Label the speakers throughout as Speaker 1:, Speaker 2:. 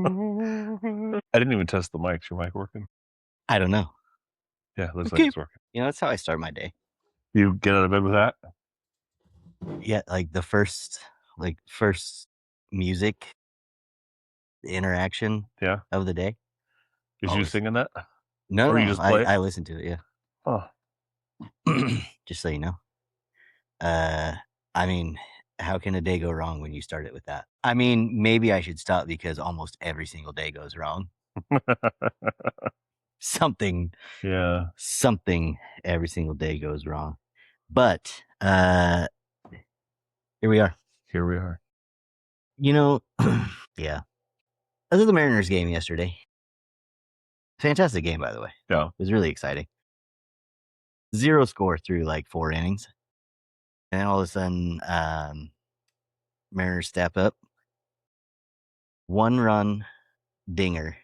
Speaker 1: I didn't even test the mic. Is your mic working?
Speaker 2: I don't know.
Speaker 1: Yeah, looks like
Speaker 2: Okay.
Speaker 1: it's working.
Speaker 2: That's how I start my day.
Speaker 1: You get out of bed with that?
Speaker 2: Yeah, like the first music interaction
Speaker 1: Yeah.
Speaker 2: of the day.
Speaker 1: Is you
Speaker 2: Always.
Speaker 1: singing that?
Speaker 2: No,
Speaker 1: Or you
Speaker 2: no,
Speaker 1: just play it?
Speaker 2: I listen to it,
Speaker 1: Oh,
Speaker 2: yeah. Just so you know. I mean, how can a day go wrong when you start it with that? I mean, maybe I should stop because almost every single day goes wrong. Something
Speaker 1: yeah.
Speaker 2: every single day goes wrong. But here we are.
Speaker 1: Here we are.
Speaker 2: Yeah. I was at the Mariners game yesterday. Fantastic game, by the way.
Speaker 1: Yeah.
Speaker 2: It was really exciting. 0 score through like 4 innings. And then all of a sudden, Mariners step up. 1 run dinger,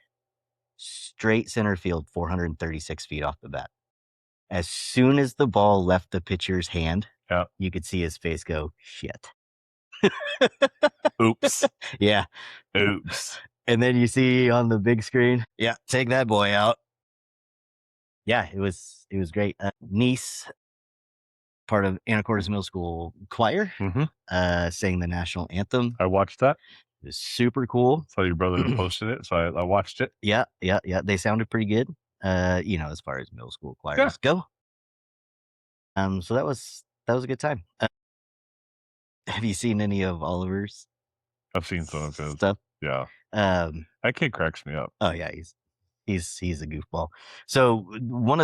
Speaker 2: straight center field, 436 feet off the bat. As soon as the ball left the pitcher's hand,
Speaker 1: Yeah.
Speaker 2: you could see his face go, shit.
Speaker 1: Oops.
Speaker 2: Yeah.
Speaker 1: Oops.
Speaker 2: And then you see on the big screen, yeah, take that boy out. Yeah, it was great. Niece, part of Anacortes Middle School choir, sang the national anthem.
Speaker 1: I watched that.
Speaker 2: It was super cool.
Speaker 1: Saw your brother posted it, so I watched it.
Speaker 2: Yeah. They sounded pretty good. As far as middle school choirs go. So that was a good time. Have you seen any of Oliver's?
Speaker 1: I've seen some of his
Speaker 2: stuff.
Speaker 1: Yeah. That kid cracks me up.
Speaker 2: Oh yeah, he's a goofball. So one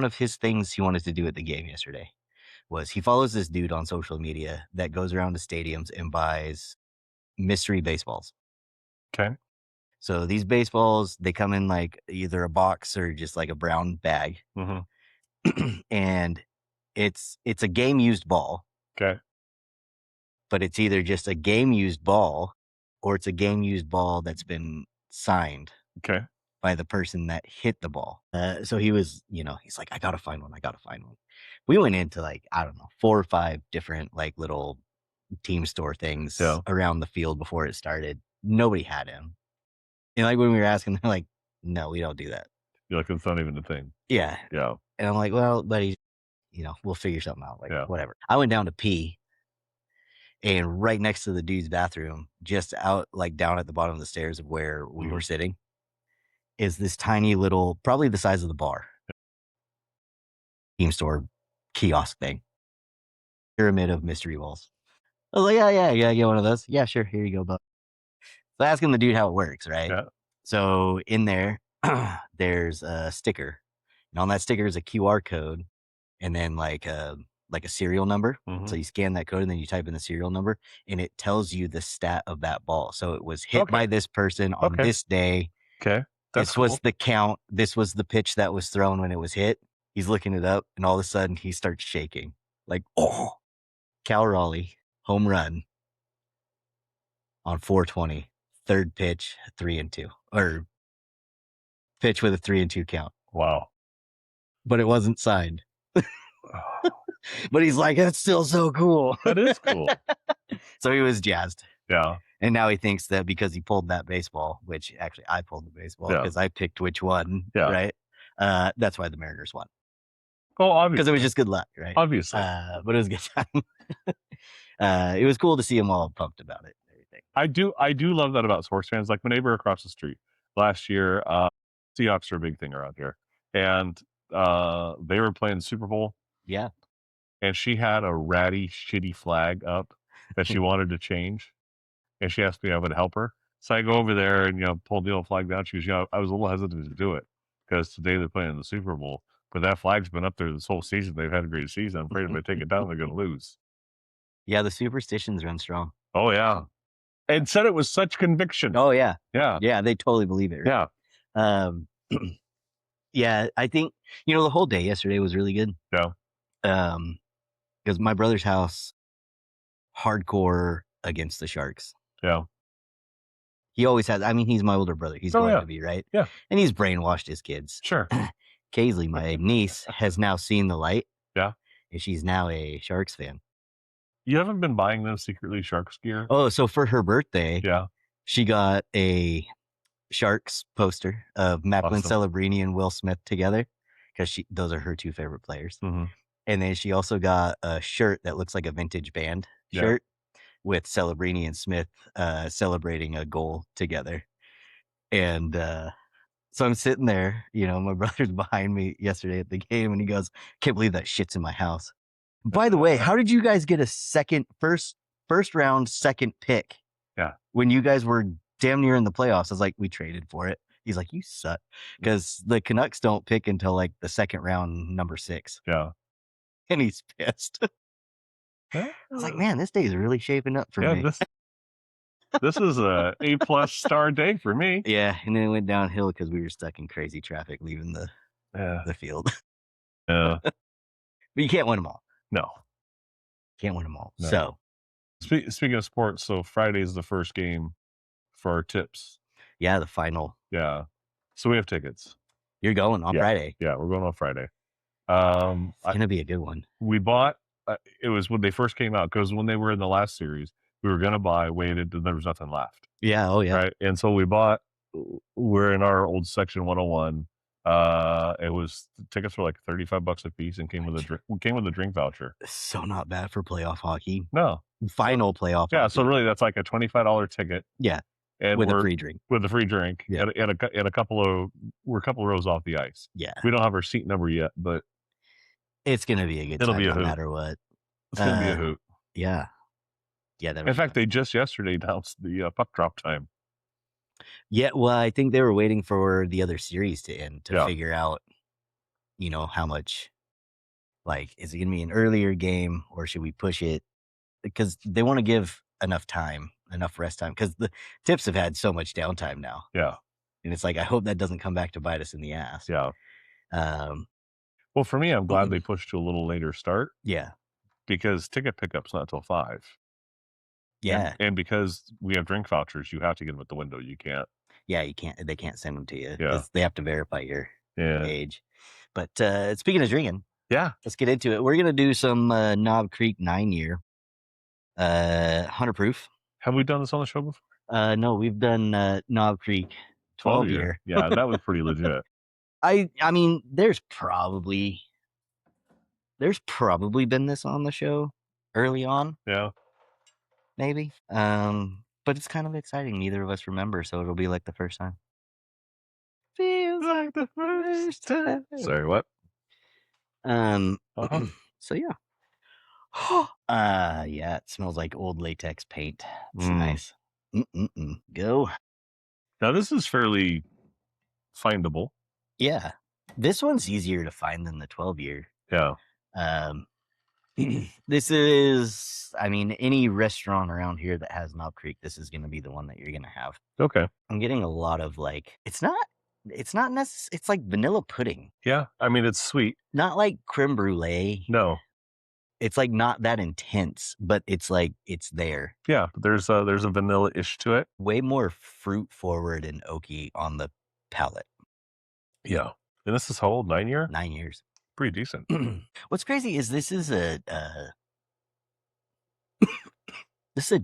Speaker 2: of his things he wanted to do at the game yesterday was he follows this dude on social media that goes around to stadiums and buys mystery baseballs.
Speaker 1: Okay.
Speaker 2: So these baseballs, they come in like either a box or just like a brown bag. And it's a game used ball.
Speaker 1: Okay.
Speaker 2: But it's either just a game used ball or it's a game used ball that's been signed.
Speaker 1: Okay.
Speaker 2: By the person that hit the ball. So he was, he's like, I gotta find one. We went into like, I don't know, 4 or 5 different like little team store things around the field before it started. Nobody had him. And like when we were asking, they're like, no, we don't do that.
Speaker 1: You're like, it's not even a thing.
Speaker 2: Yeah.
Speaker 1: Yeah.
Speaker 2: And I'm like, well, buddy, we'll figure something out. Like, whatever. I went down to pee. And right next to the dude's bathroom, just out like down at the bottom of the stairs of where we were sitting, is this tiny little, probably the size of the bar, team store kiosk thing. Pyramid of mystery balls. I was like, yeah, get one of those. Yeah, sure. Here you go, bud. So asking the dude how it works, right?
Speaker 1: Yeah.
Speaker 2: So in there, there's a sticker. And on that sticker is a QR code and then like a serial number. So you scan that code and then you type in the serial number and it tells you the stat of that ball. So it was hit by this person on this day.
Speaker 1: Okay.
Speaker 2: This was the count. This was the pitch that was thrown when it was hit. He's looking it up, and all of a sudden he starts shaking. Like, oh, Cal Raleigh, home run on 420, 3rd pitch, 3-2, or pitch with a 3-2 count.
Speaker 1: Wow.
Speaker 2: But it wasn't signed. But he's like, that's still so cool.
Speaker 1: That is cool.
Speaker 2: So he was jazzed.
Speaker 1: Yeah.
Speaker 2: And now he thinks that because he pulled that baseball, which actually I pulled the baseball because I picked which one, right? That's why the Mariners won.
Speaker 1: Oh, obviously.
Speaker 2: Because it was just good luck, right?
Speaker 1: Obviously.
Speaker 2: But it was a good time. It was cool to see them all pumped about it and everything.
Speaker 1: I do love that about sports fans. Like my neighbor across the street last year, Seahawks are a big thing around here. And they were playing the Super Bowl.
Speaker 2: Yeah.
Speaker 1: And she had a ratty, shitty flag up that she wanted to change. And she asked me if I would help her. So I go over there and, pull the old flag down. She goes, I was a little hesitant to do it because today they're playing in the Super Bowl. But that flag's been up there this whole season. They've had a great season. I'm afraid if I take it down, they're going to lose.
Speaker 2: Yeah, the superstitions run strong.
Speaker 1: Oh, yeah. And said it with such conviction.
Speaker 2: Oh, yeah.
Speaker 1: Yeah.
Speaker 2: Yeah, they totally believe it. Right?
Speaker 1: Yeah.
Speaker 2: Yeah, I think, the whole day yesterday was really good.
Speaker 1: Yeah.
Speaker 2: Because my brother's house, hardcore against the Sharks.
Speaker 1: Yeah.
Speaker 2: He always has. I mean, he's my older brother. He's going to be, right?
Speaker 1: Yeah.
Speaker 2: And he's brainwashed his kids.
Speaker 1: Sure.
Speaker 2: Kaylee, my niece, has now seen the light.
Speaker 1: Yeah.
Speaker 2: And she's now a Sharks fan.
Speaker 1: You haven't been buying them secretly Sharks gear?
Speaker 2: Oh, so for her birthday,
Speaker 1: yeah,
Speaker 2: she got a Sharks poster of Maplin
Speaker 1: Awesome.
Speaker 2: Celebrini and Will Smith together because those are her two favorite players.
Speaker 1: Mm-hmm.
Speaker 2: And then she also got a shirt that looks like a vintage band shirt with Celebrini and Smith celebrating a goal together. And so I'm sitting there, my brother's behind me yesterday at the game, and he goes, "Can't believe that shit's in my house." By the way, how did you guys get a first round second pick?
Speaker 1: Yeah.
Speaker 2: When you guys were damn near in the playoffs, I was like, we traded for it. He's like, you suck, because the Canucks don't pick until like the second round, number 6.
Speaker 1: Yeah.
Speaker 2: And he's pissed. I was like, man, this day is really shaping up for me.
Speaker 1: This is a A+ star day for me.
Speaker 2: Yeah, and then it went downhill because we were stuck in crazy traffic leaving the field.
Speaker 1: Yeah.
Speaker 2: But you can't win them all.
Speaker 1: No.
Speaker 2: Can't win them all.
Speaker 1: No.
Speaker 2: So
Speaker 1: speaking of sports, so Friday is the first game for our tips.
Speaker 2: Yeah, the final.
Speaker 1: Yeah. So we have tickets.
Speaker 2: You're going on Friday.
Speaker 1: Yeah, we're going on Friday.
Speaker 2: It's going to be a good one.
Speaker 1: We bought, it was when they first came out, because when they were in the last series, we were going to buy, waited, and there was nothing left.
Speaker 2: Yeah, oh yeah.
Speaker 1: Right. And so we bought, we're in our old section 101. It was, tickets were like $35 a piece and came with a drink voucher.
Speaker 2: So not bad for playoff hockey.
Speaker 1: No.
Speaker 2: Final playoff
Speaker 1: Yeah,
Speaker 2: hockey.
Speaker 1: so really that's like a $25 ticket.
Speaker 2: Yeah.
Speaker 1: And
Speaker 2: with a free drink.
Speaker 1: With a free drink.
Speaker 2: Yeah.
Speaker 1: And a couple of rows off the ice.
Speaker 2: Yeah.
Speaker 1: We don't have our seat number yet, but
Speaker 2: it's gonna be a good time no matter what.
Speaker 1: It's gonna be a hoot.
Speaker 2: Yeah. Yeah.
Speaker 1: In fact, they just yesterday announced the puck drop time.
Speaker 2: Yeah, well, I think they were waiting for the other series to end to figure out, how much, like, is it going to be an earlier game or should we push it? Because they want to give enough rest time, because the Tips have had so much downtime now.
Speaker 1: Yeah.
Speaker 2: And it's like, I hope that doesn't come back to bite us in the ass.
Speaker 1: Yeah. Well, for me, I'm glad they pushed to a little later start.
Speaker 2: Yeah.
Speaker 1: Because ticket pickup's not till 5.
Speaker 2: Yeah.
Speaker 1: And because we have drink vouchers, you have to get them at the window. You can't.
Speaker 2: Yeah, you can't. They can't send them to you.
Speaker 1: Yeah.
Speaker 2: They have to verify your age. But speaking of drinking, let's get into it. We're gonna do some Knob Creek 9-year, 100 proof.
Speaker 1: Have we done this on the show before?
Speaker 2: No, we've done Knob Creek 12-year.
Speaker 1: Yeah, that was pretty legit.
Speaker 2: I mean, there's probably been this on the show early on.
Speaker 1: Yeah.
Speaker 2: Maybe. But it's kind of exciting. Neither of us remember, so it'll be like the first time. Feels like the first time.
Speaker 1: Sorry, what?
Speaker 2: So yeah. Yeah, it smells like old latex paint. It's nice. Go.
Speaker 1: Now this is fairly findable.
Speaker 2: Yeah. This one's easier to find than the 12-year.
Speaker 1: Yeah.
Speaker 2: This is, I mean, any restaurant around here that has Knob Creek, this is going to be the one that you're going to have.
Speaker 1: Okay.
Speaker 2: I'm getting a lot of like, it's not necessarily, it's like vanilla pudding.
Speaker 1: Yeah. I mean, it's sweet.
Speaker 2: Not like creme brulee.
Speaker 1: No.
Speaker 2: It's like not that intense, but it's like, it's there.
Speaker 1: Yeah. There's a vanilla-ish to it.
Speaker 2: Way more fruit forward and oaky on the palate.
Speaker 1: Yeah. And this is how old? 9-year?
Speaker 2: 9 years.
Speaker 1: Pretty decent.
Speaker 2: What's crazy is this is a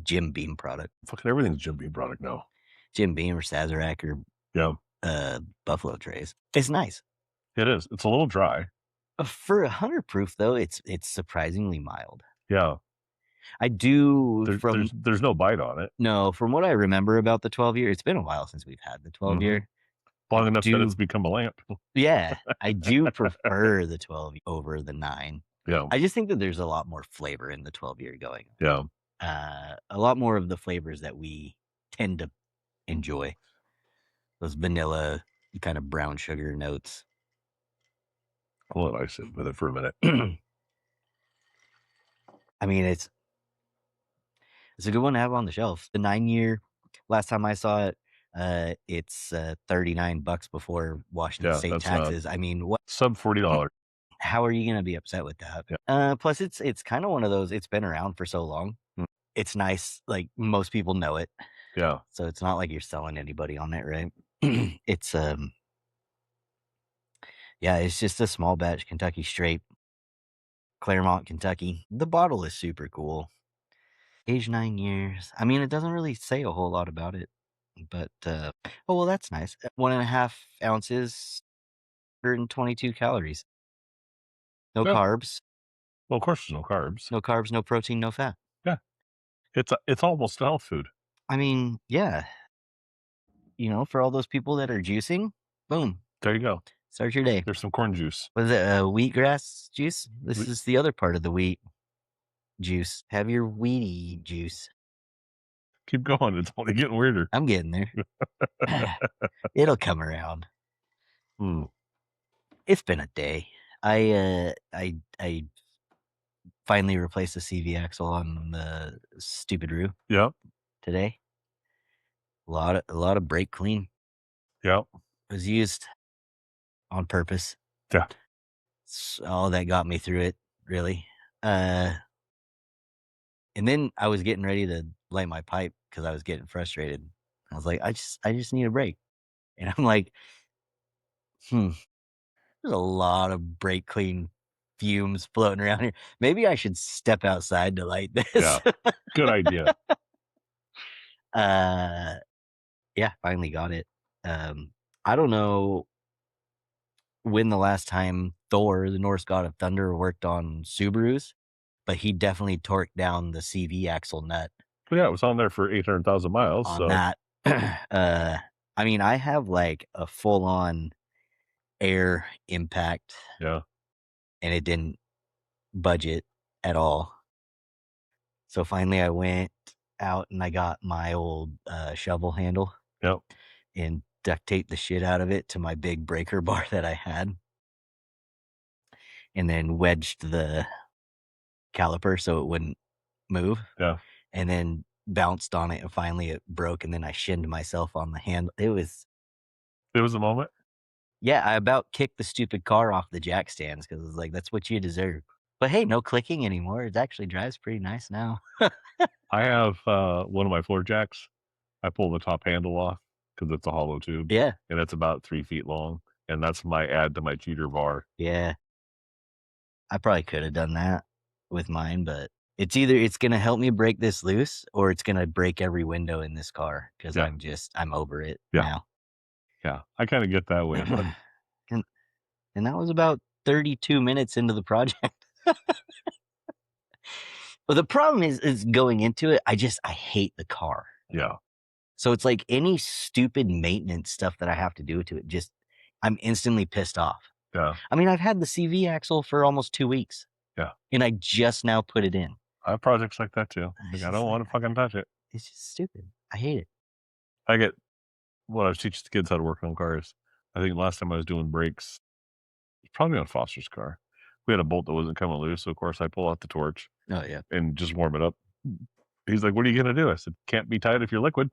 Speaker 2: Jim Beam product.
Speaker 1: Fucking everything's Jim Beam product now.
Speaker 2: Jim Beam or Sazerac or Buffalo Trace. It's nice.
Speaker 1: It is. It's a little dry.
Speaker 2: For 100 proof though, it's surprisingly mild.
Speaker 1: Yeah.
Speaker 2: I do.
Speaker 1: There's no bite on it.
Speaker 2: No, from what I remember about the 12-year, it's been a while since we've had the 12-year.
Speaker 1: Long enough that it's become a lamp.
Speaker 2: Yeah, I do prefer the 12 over the 9.
Speaker 1: Yeah.
Speaker 2: I just think that there's a lot more flavor in the 12-year going.
Speaker 1: Yeah.
Speaker 2: A lot more of the flavors that we tend to enjoy. Those vanilla, kind of brown sugar notes.
Speaker 1: I'll let I sit with it for a minute.
Speaker 2: I mean, it's a good one to have on the shelf. The 9-year, last time I saw it, it's $39 before Washington State taxes. I mean, what
Speaker 1: sub $40?
Speaker 2: How are you going to be upset with that?
Speaker 1: Yeah.
Speaker 2: Plus, it's kind of one of those. It's been around for so long. It's nice. Like most people know it.
Speaker 1: Yeah.
Speaker 2: So it's not like you're selling anybody on it, right? It's yeah, it's just a small batch Kentucky Straight, Claremont, Kentucky. The bottle is super cool. Age 9 years. I mean, it doesn't really say a whole lot about it. But oh well, that's nice. 1.5 ounces, 122 calories. No
Speaker 1: Yeah.
Speaker 2: carbs,
Speaker 1: Well, of course, there's no carbs.
Speaker 2: no protein, no fat.
Speaker 1: Yeah. It's almost health food.
Speaker 2: I mean, yeah. For all those people that are juicing, boom,
Speaker 1: There you go.
Speaker 2: start your day.
Speaker 1: There's some corn juice.
Speaker 2: Was it wheatgrass juice? This
Speaker 1: Wheat-
Speaker 2: is the other part of the wheat juice. Have your wheaty juice.
Speaker 1: Keep going. It's only getting weirder.
Speaker 2: I'm getting there. It'll come around.
Speaker 1: Hmm.
Speaker 2: It's been a day. I finally replaced the CV axle on the stupid Roo
Speaker 1: Yep.
Speaker 2: today. A lot of brake clean
Speaker 1: Yep.
Speaker 2: was used on purpose.
Speaker 1: Yeah.
Speaker 2: All that got me through it, really. And then I was getting ready to light my pipe because I was getting frustrated. I was like, I just need a break. And I'm like, there's a lot of brake clean fumes floating around here. Maybe I should step outside to light this.
Speaker 1: Yeah. Good idea.
Speaker 2: Yeah, finally got it. I don't know when the last time Thor, the Norse god of thunder, worked on Subarus, but he definitely torqued down the CV axle nut
Speaker 1: But yeah, it was on there for 800,000 miles.
Speaker 2: on
Speaker 1: So
Speaker 2: that. I mean, I have like a full on air impact
Speaker 1: yeah.
Speaker 2: and it didn't budge it at all. So finally I went out and I got my old shovel handle
Speaker 1: Yep.
Speaker 2: and duct taped the shit out of it to my big breaker bar that I had. And then wedged the caliper so it wouldn't move.
Speaker 1: Yeah.
Speaker 2: And then bounced on it and finally it broke and then I shinned myself on the handle. It was
Speaker 1: a moment.
Speaker 2: Yeah, I about kicked the stupid car off the jack stands because it was like, that's what you deserve. But hey, no clicking anymore. It actually drives pretty nice now.
Speaker 1: I have one of my floor jacks. I pull the top handle off because it's a hollow tube.
Speaker 2: Yeah.
Speaker 1: And it's about 3 feet long. And that's my add to my cheater bar.
Speaker 2: Yeah. I probably could have done that with mine, but it's either it's going to help me break this loose or it's going to break every window in this car because
Speaker 1: Yeah.
Speaker 2: I'm over it
Speaker 1: Yeah.
Speaker 2: now.
Speaker 1: Yeah. I kind of get that way. But
Speaker 2: And that was about 32 minutes into the project. But the problem is going into it, I hate the car.
Speaker 1: yeah.
Speaker 2: So it's like any stupid maintenance stuff that I have to do to it, I'm instantly pissed off.
Speaker 1: Yeah.
Speaker 2: I mean, I've had the CV axle for almost 2 weeks.
Speaker 1: Yeah.
Speaker 2: And I just now put it in.
Speaker 1: I have projects like that too.
Speaker 2: It's
Speaker 1: Like, I
Speaker 2: just
Speaker 1: don't
Speaker 2: like,
Speaker 1: want to fucking touch it.
Speaker 2: It's just stupid. I hate it.
Speaker 1: I get when I was teaching the kids how to work on cars. I think last time I was doing brakes, probably on Foster's car. We had a bolt that wasn't coming loose, so of course I pull out the torch
Speaker 2: Oh, yeah.
Speaker 1: and just warm it up. He's like, "What are you gonna do?" I said, "Can't be tight if you're liquid."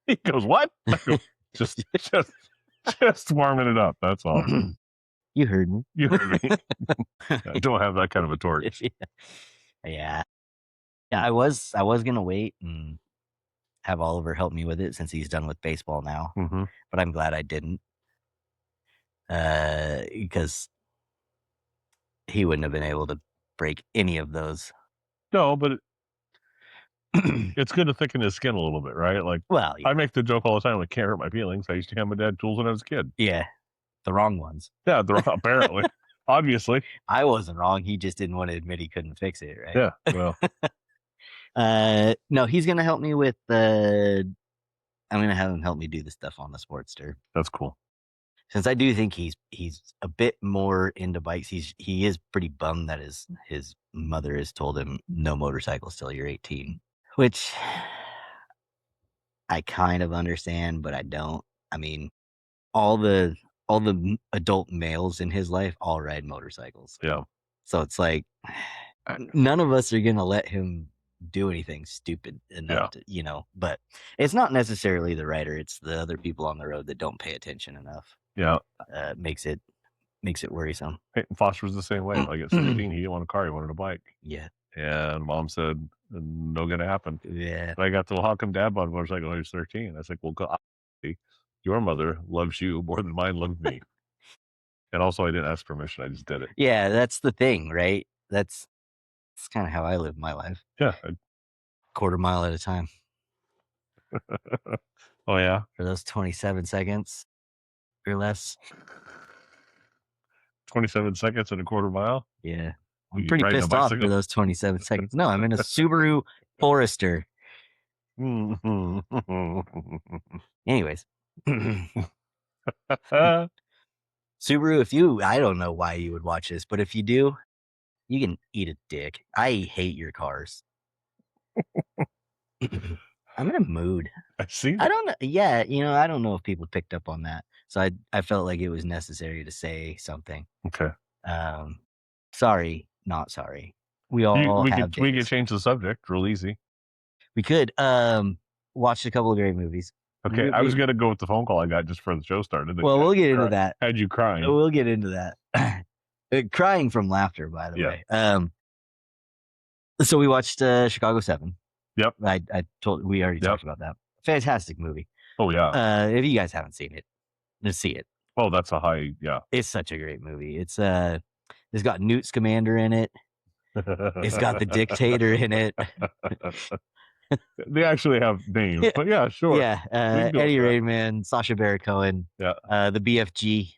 Speaker 1: He goes, "What?" I go, just warming it up. That's all.
Speaker 2: You heard me.
Speaker 1: You heard me. I don't have that kind of a torch.
Speaker 2: Yeah. I was going to wait and have Oliver help me with it since he's done with baseball now.
Speaker 1: Mm-hmm.
Speaker 2: But I'm glad I didn't. Because he wouldn't have been able to break any of those.
Speaker 1: No, but it's good to thicken his skin a little bit, right? Like,
Speaker 2: well, yeah.
Speaker 1: I make the joke all the time, like, can't hurt my feelings. I used to hand my dad tools when I was a kid.
Speaker 2: Yeah. The wrong ones.
Speaker 1: Yeah, apparently. Obviously.
Speaker 2: I wasn't wrong. He just didn't want to admit he couldn't fix it, right?
Speaker 1: Yeah, well.
Speaker 2: No, he's going to help me with I'm going to have him help me do the stuff on the Sportster.
Speaker 1: That's cool.
Speaker 2: Since I do think he's a bit more into bikes, he is pretty bummed that his mother has told him no motorcycles till you're 18, which I kind of understand, but I don't. I mean, all the adult males in his life all ride motorcycles.
Speaker 1: Yeah.
Speaker 2: So it's like none of us are gonna let him do anything stupid enough to, but it's not necessarily the rider, it's the other people on the road that don't pay attention enough.
Speaker 1: Yeah.
Speaker 2: Makes it worrisome.
Speaker 1: Hey, Foster was the same way. Like at 16, he didn't want a car, he wanted a bike.
Speaker 2: Yeah.
Speaker 1: And mom said, no gonna happen.
Speaker 2: Yeah.
Speaker 1: And I got the, well, how come dad bought a motorcycle when he was 13? I was like, well, your mother loves you more than mine loved me. And also I didn't ask permission, I just did it.
Speaker 2: Yeah, that's the thing, right? That's kind of how I live my life.
Speaker 1: Yeah.
Speaker 2: Quarter mile at a time.
Speaker 1: Oh yeah,
Speaker 2: for those 27 seconds or less.
Speaker 1: 27 seconds and a quarter mile.
Speaker 2: Yeah.
Speaker 1: Were
Speaker 2: I'm
Speaker 1: you
Speaker 2: pretty
Speaker 1: riding a
Speaker 2: pissed off for
Speaker 1: bicycle?
Speaker 2: those 27 seconds. No, I'm in a Subaru Forester. Anyways. Subaru, I don't know why you would watch this, but if you do, you can eat a dick. I hate your cars. I'm in a mood.
Speaker 1: I see.
Speaker 2: I don't know. Yeah, I don't know if people picked up on that. So I felt like it was necessary to say something.
Speaker 1: Okay.
Speaker 2: Sorry, not sorry. We all
Speaker 1: we
Speaker 2: have
Speaker 1: could
Speaker 2: days.
Speaker 1: change the subject real easy.
Speaker 2: We could watched a couple of great movies.
Speaker 1: Okay, I was gonna go with the phone call I got just before the show started.
Speaker 2: Well, we'll get into that.
Speaker 1: Had you crying?
Speaker 2: We'll get into that. Crying from laughter, by the way. So we watched Chicago 7.
Speaker 1: Yep.
Speaker 2: We already talked about that. Fantastic movie.
Speaker 1: Oh yeah.
Speaker 2: If you guys haven't seen it, let's see it.
Speaker 1: Oh, that's a high. Yeah.
Speaker 2: It's such a great movie. It's got Newt Scamander in it. It's got the Dictator in it.
Speaker 1: They actually have names, but yeah, sure.
Speaker 2: Yeah, Eddie Redmayne, Sacha Baron Cohen.
Speaker 1: Yeah.
Speaker 2: The BFG.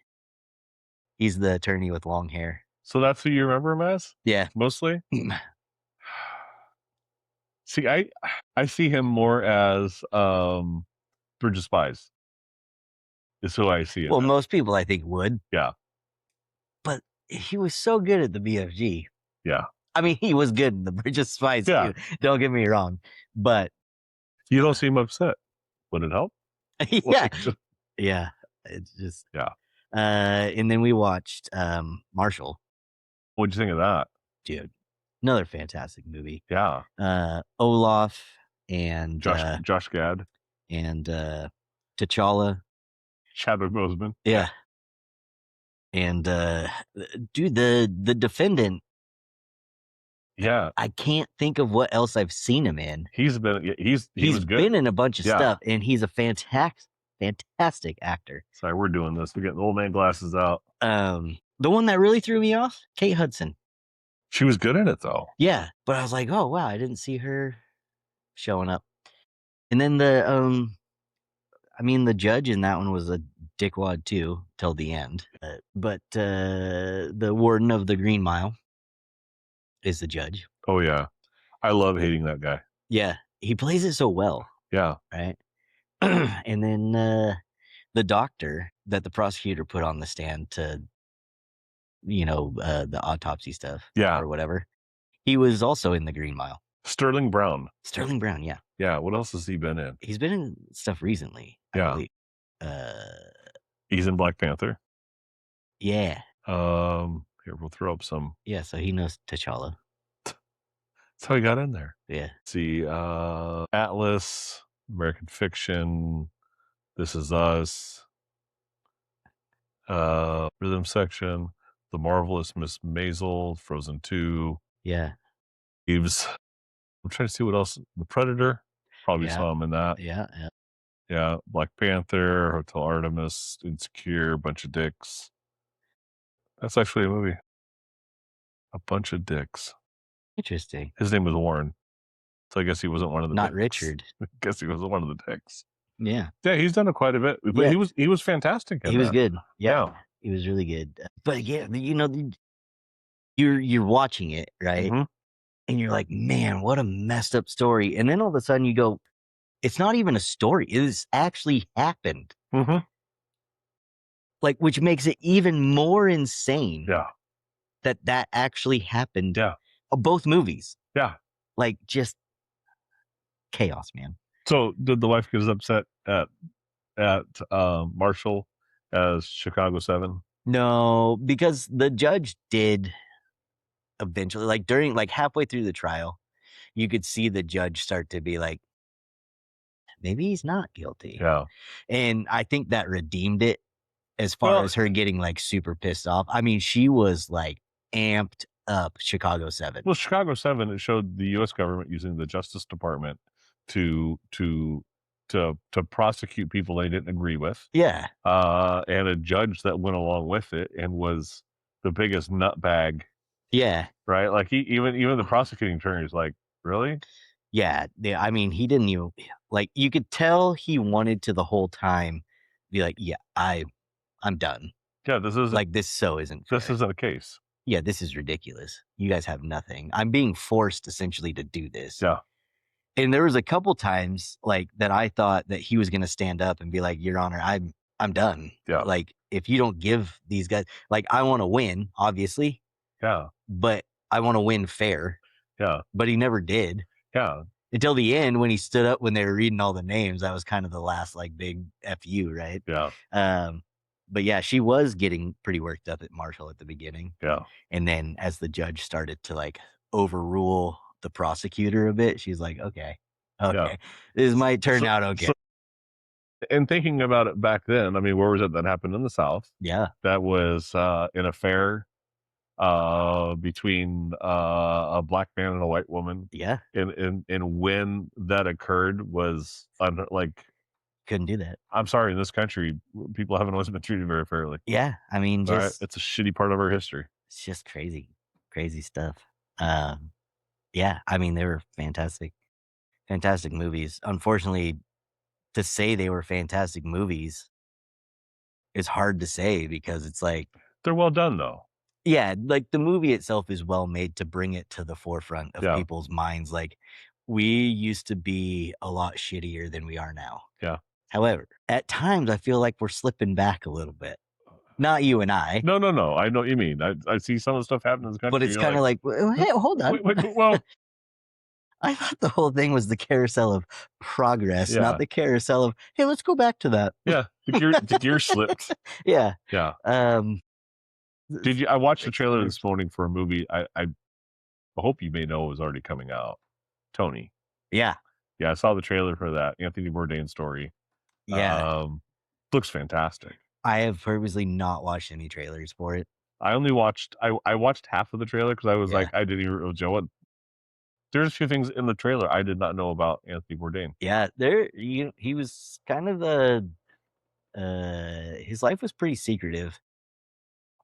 Speaker 2: He's the attorney with long hair.
Speaker 1: So that's who you remember him as?
Speaker 2: Yeah,
Speaker 1: mostly. See, I see him more as Bridge of Spies. Is who I see it.
Speaker 2: Well, most people I think would.
Speaker 1: Yeah.
Speaker 2: But he was so good at the BFG.
Speaker 1: Yeah.
Speaker 2: I mean, he was good in the Bridge of Spies too. Don't get me wrong. But
Speaker 1: you don't seem upset. Would it help?
Speaker 2: Yeah. Yeah. It's just and then we watched Marshall.
Speaker 1: What'd you think of that?
Speaker 2: Dude, another fantastic movie.
Speaker 1: Yeah.
Speaker 2: Olaf and
Speaker 1: Josh Gad
Speaker 2: and T'Challa,
Speaker 1: Chadwick Boseman.
Speaker 2: Yeah. And dude, the defendant.
Speaker 1: Yeah.
Speaker 2: I can't think of what else I've seen him in.
Speaker 1: He's
Speaker 2: been in a bunch of stuff, and he's a fantastic actor.
Speaker 1: Sorry, we're doing this. We're getting the old man glasses out.
Speaker 2: The one that really threw me off, Kate Hudson.
Speaker 1: She was good in it though.
Speaker 2: Yeah, but I was like, oh wow, I didn't see her showing up. And then the judge in that one was a dickwad too till the end. But the warden of the Green Mile is the judge.
Speaker 1: Oh yeah, I love hating that guy.
Speaker 2: Yeah, he plays it so well.
Speaker 1: Yeah.
Speaker 2: Right. And then the doctor that the prosecutor put on the stand to, the autopsy stuff.
Speaker 1: Yeah.
Speaker 2: Or whatever. He was also in the Green Mile.
Speaker 1: Sterling Brown.
Speaker 2: Yeah.
Speaker 1: Yeah. What else has he been in?
Speaker 2: He's been in stuff recently.
Speaker 1: Yeah.
Speaker 2: I believe.
Speaker 1: He's in Black Panther.
Speaker 2: Yeah.
Speaker 1: Here, we'll throw up some.
Speaker 2: Yeah, so he knows T'Challa.
Speaker 1: That's how he got in there.
Speaker 2: Yeah.
Speaker 1: See, Atlas, American Fiction, This Is Us, Rhythm Section, The Marvelous Miss Maisel, Frozen 2.
Speaker 2: Yeah.
Speaker 1: Eves. I'm trying to see what else. The Predator. Probably saw him in that.
Speaker 2: Yeah.
Speaker 1: Yeah. Black Panther, Hotel Artemis, Insecure, Bunch of Dicks. That's actually a movie. A Bunch of Dicks.
Speaker 2: Interesting.
Speaker 1: His name was Warren. So I guess he wasn't one of the
Speaker 2: Not
Speaker 1: dicks.
Speaker 2: Richard.
Speaker 1: I guess he wasn't one of the dicks.
Speaker 2: Yeah.
Speaker 1: Yeah, he's done it quite a bit. But he was fantastic.
Speaker 2: He was good. Yeah. He was really good. But yeah, you're watching it, right?
Speaker 1: Mm-hmm.
Speaker 2: And you're like, man, what a messed up story. And then all of a sudden you go, it's not even a story. It has actually happened.
Speaker 1: Mm-hmm.
Speaker 2: Like, which makes it even more insane.
Speaker 1: Yeah.
Speaker 2: That actually happened.
Speaker 1: Yeah.
Speaker 2: Both movies.
Speaker 1: Yeah.
Speaker 2: Like, just chaos, man.
Speaker 1: So did the wife get as upset at Marshall as Chicago 7?
Speaker 2: No, because the judge did eventually, like halfway through the trial, you could see the judge start to be like, maybe he's not guilty.
Speaker 1: Yeah.
Speaker 2: And I think that redeemed it as far as her getting like super pissed off. I mean, she was like amped up Chicago 7.
Speaker 1: Well, Chicago 7, it showed the U.S. government using the Justice Department to prosecute people they didn't agree with.
Speaker 2: Yeah.
Speaker 1: And a judge that went along with it and was the biggest nutbag.
Speaker 2: Yeah.
Speaker 1: Right. Like even the prosecuting attorney is like, really?
Speaker 2: Yeah, I mean, he didn't even like. You could tell he wanted to the whole time be like, "Yeah, I'm done.
Speaker 1: Yeah, this isn't
Speaker 2: Like this isn't fair.
Speaker 1: a case.
Speaker 2: Yeah, this is ridiculous. You guys have nothing. I'm being forced essentially to do this."
Speaker 1: Yeah,
Speaker 2: And there was a couple times like that I thought that he was going to stand up and be like, "Your Honor, I'm done.
Speaker 1: yeah,
Speaker 2: Like if you don't give these guys, like I want to win, obviously,
Speaker 1: yeah,
Speaker 2: but I want to win fair."
Speaker 1: yeah,
Speaker 2: But he never did
Speaker 1: yeah.
Speaker 2: until the end when he stood up when they were reading all the names. That was kind of the last like big fu, right?
Speaker 1: Yeah,
Speaker 2: But yeah, she was getting pretty worked up at Marshall at the beginning.
Speaker 1: yeah.
Speaker 2: And then as the judge started to like overrule the prosecutor a bit, she's like, okay, this might turn out okay.
Speaker 1: And thinking about it back then, I mean, where was it that happened in the South?
Speaker 2: Yeah.
Speaker 1: That was an affair between a black man and a white woman.
Speaker 2: Yeah.
Speaker 1: And when that occurred was like,
Speaker 2: Couldn't do that.
Speaker 1: I'm sorry, in this country, people haven't always been treated very fairly.
Speaker 2: Yeah. I mean,
Speaker 1: All right?
Speaker 2: just
Speaker 1: It's a shitty part of our history.
Speaker 2: it's just crazy stuff. Yeah, I mean, they were fantastic movies. Unfortunately, to say they were fantastic movies is hard to say because it's like,
Speaker 1: They're well done though.
Speaker 2: yeah, like the movie itself is well made to bring it to the forefront of
Speaker 1: Yeah.
Speaker 2: people's minds. Like we used to be a lot shittier than we are now.
Speaker 1: Yeah.
Speaker 2: However, at times I feel like we're slipping back a little bit. Not you and I.
Speaker 1: No. I know what you mean. I see some of the stuff happening in this country.
Speaker 2: But it's kind of like, hey, hold on.
Speaker 1: Well,
Speaker 2: I thought the whole thing was the carousel of progress,
Speaker 1: Yeah.
Speaker 2: not the carousel of, hey, let's go back to that.
Speaker 1: yeah, the gear slipped.
Speaker 2: Yeah.
Speaker 1: Yeah.
Speaker 2: Did
Speaker 1: I watched the trailer this morning for a movie. I hope you may know it was already coming out. Tony.
Speaker 2: Yeah.
Speaker 1: Yeah, I saw the trailer for that Anthony Bourdain story.
Speaker 2: Yeah.
Speaker 1: Looks fantastic.
Speaker 2: I have purposely not watched any trailers for it.
Speaker 1: I only watched I watched half of the trailer because I was
Speaker 2: Yeah.
Speaker 1: like, I didn't even Joe what. There's a few things in the trailer I did not know about Anthony Bourdain.
Speaker 2: Yeah, he was kind of his life was pretty secretive.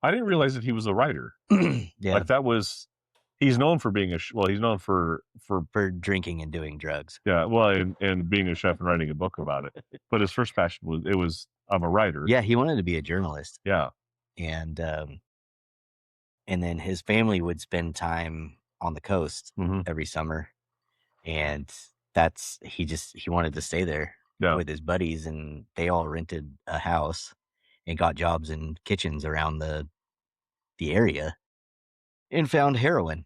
Speaker 1: I didn't realize that he was a writer.
Speaker 2: Yeah,
Speaker 1: Like that was, he's known for being he's known for
Speaker 2: for drinking and doing drugs.
Speaker 1: yeah, well, and being a chef and writing a book about it. But his first passion was I'm a writer.
Speaker 2: Yeah, he wanted to be a journalist.
Speaker 1: Yeah.
Speaker 2: And then his family would spend time on the coast
Speaker 1: Mhm.
Speaker 2: every summer, and he wanted to stay there
Speaker 1: Yeah.
Speaker 2: with his buddies, and they all rented a house and got jobs in kitchens around the area and found heroin.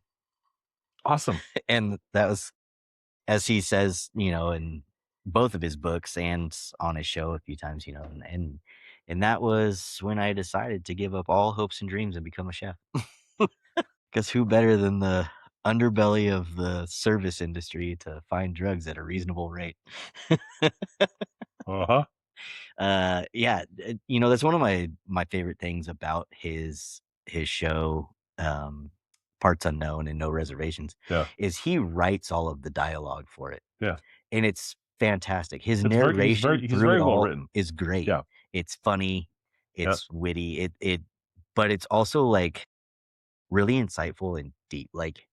Speaker 1: Awesome.
Speaker 2: And that was, as he says, in both of his books and on his show a few times, and that was when I decided to give up all hopes and dreams and become a chef. Because who better than the underbelly of the service industry to find drugs at a reasonable rate?
Speaker 1: Uh-huh.
Speaker 2: Yeah, that's one of my favorite things about his show, Parts Unknown and No Reservations.
Speaker 1: Yeah.
Speaker 2: Is he writes all of the dialogue for it.
Speaker 1: Yeah.
Speaker 2: And it's fantastic. His
Speaker 1: He's
Speaker 2: narration
Speaker 1: very
Speaker 2: through it
Speaker 1: well
Speaker 2: all
Speaker 1: written.
Speaker 2: is great.
Speaker 1: Yeah.
Speaker 2: It's funny, it's witty, but it's also like really insightful and deep. Like,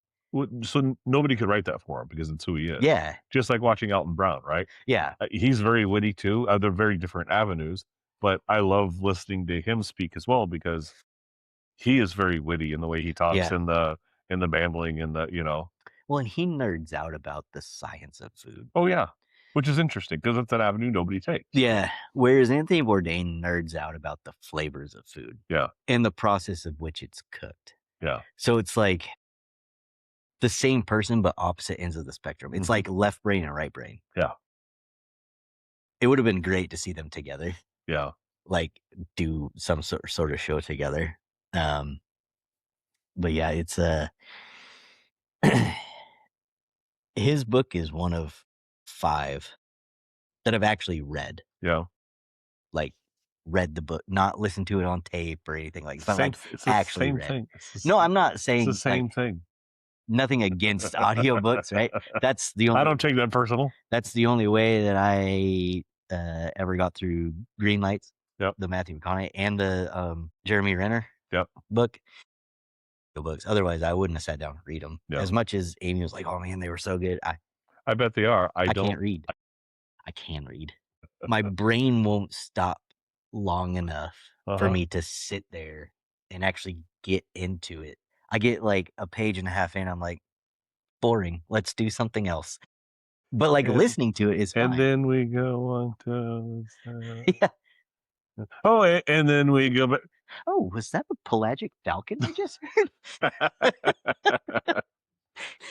Speaker 1: So nobody could write that for him because it's who he is.
Speaker 2: yeah,
Speaker 1: Just like watching Alton Brown, right?
Speaker 2: yeah,
Speaker 1: He's very witty too. They're very different avenues, but I love listening to him speak as well because he is very witty in the way he talks
Speaker 2: Yeah.
Speaker 1: and the bambling and the.
Speaker 2: Well, and he nerds out about the science of food.
Speaker 1: Oh yeah, which is interesting because it's an avenue nobody takes.
Speaker 2: Yeah. Whereas Anthony Bourdain nerds out about the flavors of food.
Speaker 1: Yeah.
Speaker 2: And the process of which it's cooked.
Speaker 1: Yeah.
Speaker 2: So it's like the same person, but opposite ends of the spectrum. It's like left brain and right brain.
Speaker 1: Yeah.
Speaker 2: It would have been great to see them together.
Speaker 1: Yeah.
Speaker 2: Like do some sort of show together. But yeah, it's his book is one of 5 that I've actually read.
Speaker 1: Yeah.
Speaker 2: Like read the book, not listened to it on tape or anything like that.
Speaker 1: It's the
Speaker 2: actually
Speaker 1: same
Speaker 2: read.
Speaker 1: thing.
Speaker 2: No, I'm not saying
Speaker 1: It's the same
Speaker 2: like,
Speaker 1: thing.
Speaker 2: nothing against audiobooks, right? That's the only
Speaker 1: I don't take that personal.
Speaker 2: That's the only way that I ever got through Green Lights.
Speaker 1: Yep.
Speaker 2: The Matthew McConaughey and the Jeremy Renner
Speaker 1: Yep.
Speaker 2: book. The books. Otherwise, I wouldn't have sat down and read them.
Speaker 1: Yeah.
Speaker 2: As much as Amy was like, "Oh man, they were so good."
Speaker 1: I bet they are. I
Speaker 2: I
Speaker 1: don't.
Speaker 2: can't read. I can read. My brain won't stop long enough for me to sit there and actually get into it. I get like a page and a half in, I'm like, boring. Let's do something else. But like
Speaker 1: And-
Speaker 2: listening to it is
Speaker 1: And
Speaker 2: fine.
Speaker 1: then we go on to
Speaker 2: Yeah.
Speaker 1: oh, and then we go back.
Speaker 2: Oh, was that a pelagic falcon I just heard?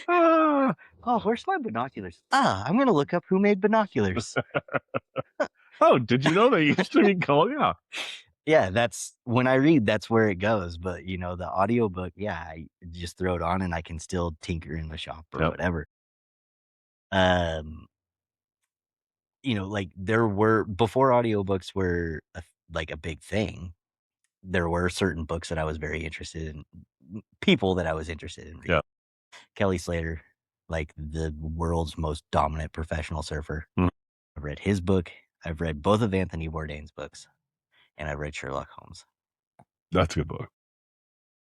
Speaker 1: Ah,
Speaker 2: Oh, where's my binoculars? I'm gonna look up who made binoculars.
Speaker 1: oh, did you know they used to be called? Yeah.
Speaker 2: Yeah, that's when I read, that's where it goes. But you know, the audiobook, yeah, I just throw it on and I can still tinker in the shop or
Speaker 1: Yep.
Speaker 2: whatever. You know, like there were before audiobooks were like a big thing. There were certain books that I was very interested in, people that I was interested in reading.
Speaker 1: Yeah.
Speaker 2: Kelly Slater, like the world's most dominant professional surfer.
Speaker 1: Mm.
Speaker 2: I've read his book. I've read both of Anthony Bourdain's books, and I've read Sherlock Holmes.
Speaker 1: That's a good book.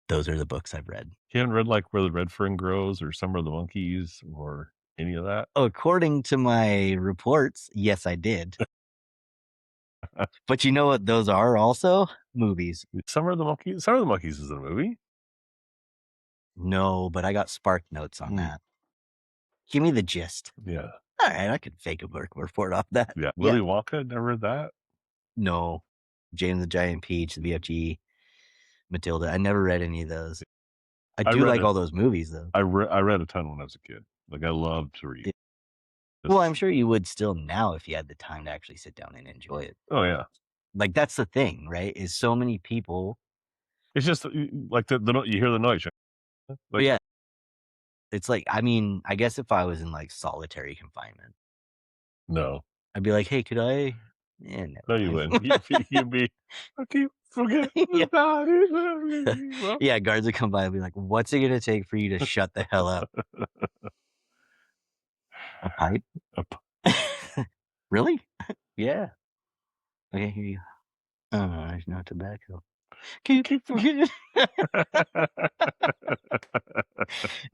Speaker 2: Those are the books I've read.
Speaker 1: You haven't read like Where the Red Fern Grows or Summer of the Monkeys or any of that?
Speaker 2: According to my reports, yes, I did. But you know what those are also? Movies.
Speaker 1: Summer of the Monkeys? Summer of the Monkeys is a movie?
Speaker 2: No, but I got Spark Notes on that. Give me the gist.
Speaker 1: Yeah.
Speaker 2: All right, I could fake a book report off that.
Speaker 1: Yeah. Willy Wonka, never read that?
Speaker 2: No. James the Giant Peach, the BFG, Matilda. I never read any of those. I do like all those movies, though.
Speaker 1: I read a ton when I was a kid. Like, I loved to read.
Speaker 2: Well, I'm sure you would still now if you had the time to actually sit down and enjoy it.
Speaker 1: Oh, yeah.
Speaker 2: Like, that's the thing, right? Is so many people.
Speaker 1: It's just like you hear the noise.
Speaker 2: Like, yeah. It's like, I mean, I guess if I was in like solitary confinement.
Speaker 1: No.
Speaker 2: I'd be like, hey, could I? Yeah,
Speaker 1: no, you wouldn't. You'd be, I keep forgetting about it.
Speaker 2: Yeah, guards would come by and be like, what's it going to take for you to shut the hell up? A pipe? Really? Yeah. Okay, here you go. Oh, there's no tobacco. Keep forgetting.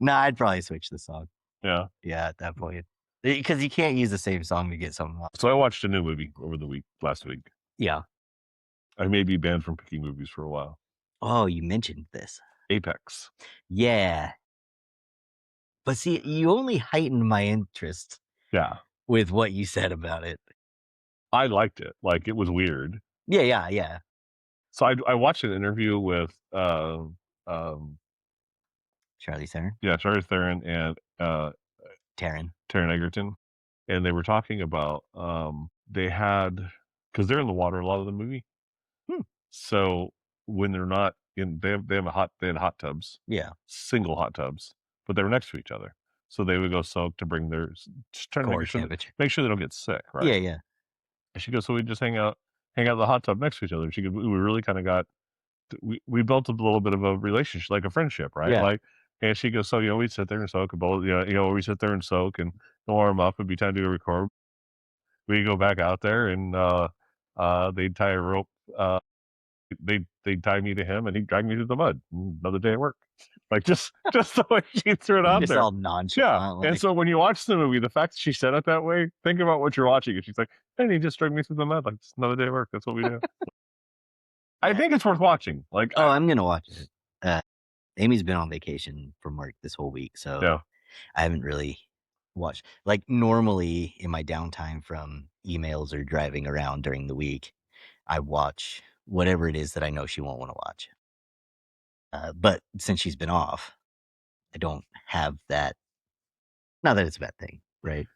Speaker 2: Nah, I'd probably switch the song.
Speaker 1: Yeah.
Speaker 2: Yeah, at that point. Because you can't use the same song to get something else.
Speaker 1: So I watched a new movie over the last week.
Speaker 2: Yeah.
Speaker 1: I may be banned from picking movies for a while.
Speaker 2: Oh, you mentioned this.
Speaker 1: Apex.
Speaker 2: Yeah. But see, you only heightened my interest.
Speaker 1: Yeah.
Speaker 2: With what you said about it.
Speaker 1: I liked it. Like, it was weird.
Speaker 2: Yeah.
Speaker 1: So I watched an interview with
Speaker 2: Charlize Theron.
Speaker 1: Yeah, Charlize Theron and
Speaker 2: Taron
Speaker 1: Egerton, and they were talking about they had, because they're in the water a lot of the movie. So when they're not in, they had hot tubs.
Speaker 2: Yeah,
Speaker 1: single hot tubs, but they were next to each other. So they would go soak to bring their, just trying to make sure they don't get sick, right?
Speaker 2: Yeah.
Speaker 1: And she goes, so we just hang out in the hot tub next to each other. She goes, we really kind of got, we built up a little bit of a relationship, like a friendship, right?
Speaker 2: Yeah.
Speaker 1: Like, and she goes, so we sit there and soak, we sit there and soak and warm up. It'd be time to go record. We go back out there and they'd tie a rope. They'd tie me to him and he'd drag me through the mud. Another day at work. Like just the way she threw it out
Speaker 2: just
Speaker 1: there.
Speaker 2: All nonchalant.
Speaker 1: Yeah. And so when you watch the movie, the fact that she said it that way, think about what you're watching. And she's like, and he just dragged me through the mud. Like, just another day at work. That's what we do. I think it's worth watching. Like,
Speaker 2: I'm gonna watch it. Amy's been on vacation from work this whole week, so
Speaker 1: yeah.
Speaker 2: I haven't really watched. Like normally in my downtime from emails or driving around during the week, I watch whatever it is that I know she won't want to watch. But since she's been off, I don't have that. Not that it's a bad thing, right?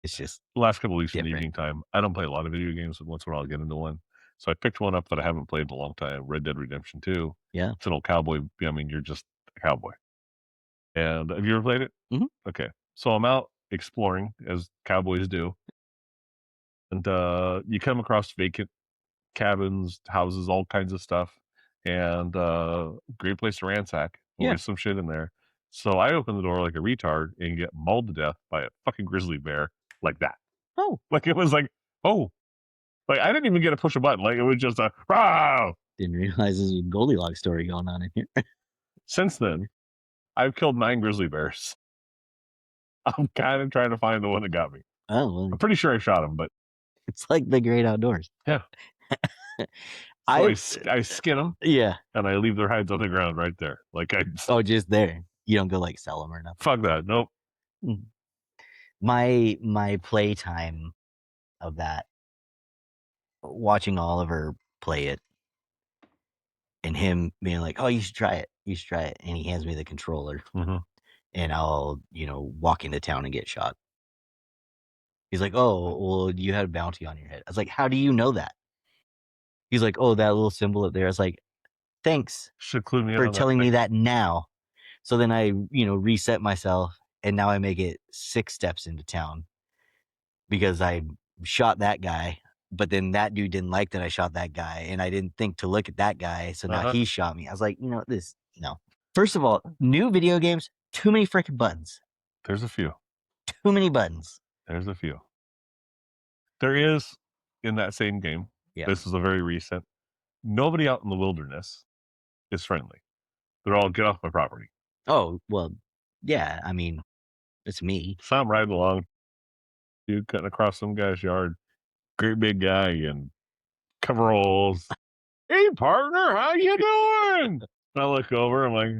Speaker 2: It's just
Speaker 1: the last couple of weeks in the evening time. I don't play a lot of video games, but once in a while I'll get into one. So I picked one up that I haven't played in a long time, Red Dead Redemption 2.
Speaker 2: Yeah.
Speaker 1: It's an old cowboy. I mean, you're just a cowboy. And have you ever played it?
Speaker 2: Mm-hmm.
Speaker 1: Okay. So I'm out exploring, as cowboys do. And you come across vacant cabins, houses, all kinds of stuff. And great place to ransack. Always some shit in there. So I open the door like a retard and get mauled to death by a fucking grizzly bear like that.
Speaker 2: Oh.
Speaker 1: Like it was like, oh. Like I didn't even get to push a button. Like it was just a rah!
Speaker 2: Didn't realize there's a Goldilocks story going on in here.
Speaker 1: Since then, I've killed 9 grizzly bears. I'm kind of trying to find the one that got me.
Speaker 2: Oh, well,
Speaker 1: I'm pretty sure I shot him, but
Speaker 2: it's like the great outdoors.
Speaker 1: yeah. So I skin them
Speaker 2: Yeah.
Speaker 1: and I leave their hides on the ground right there. Like
Speaker 2: Oh, just there. You don't go like sell them or nothing.
Speaker 1: fuck that. Nope.
Speaker 2: My playtime of that, watching Oliver play it, and him being like, "Oh, you should try it. You should try it," and he hands me the controller, and I'll walk into town and get shot. He's like, "Oh, well, you had a bounty on your head." I was like, "How do you know that?" He's like, "Oh, that little symbol up there." I was like, "Thanks
Speaker 1: Should clue me in
Speaker 2: for
Speaker 1: on
Speaker 2: telling
Speaker 1: that
Speaker 2: me
Speaker 1: thing.
Speaker 2: that now." So then I, reset myself, and now I make it 6 steps into town because I shot that guy, but then that dude didn't like that I shot that guy, and I didn't think to look at that guy, so now he shot me. I was like, no. First of all, new video games, too many freaking buttons.
Speaker 1: There's a few.
Speaker 2: Too many buttons.
Speaker 1: There's a few. There is in that same game.
Speaker 2: Yeah.
Speaker 1: This is a very recent. Nobody out in the wilderness is friendly. They're all get off my property.
Speaker 2: Oh, well, yeah, I mean, it's me.
Speaker 1: So I'm riding along, dude cutting across some guy's yard. Great big guy in coveralls. Hey partner, how you doing? I look over, I'm like,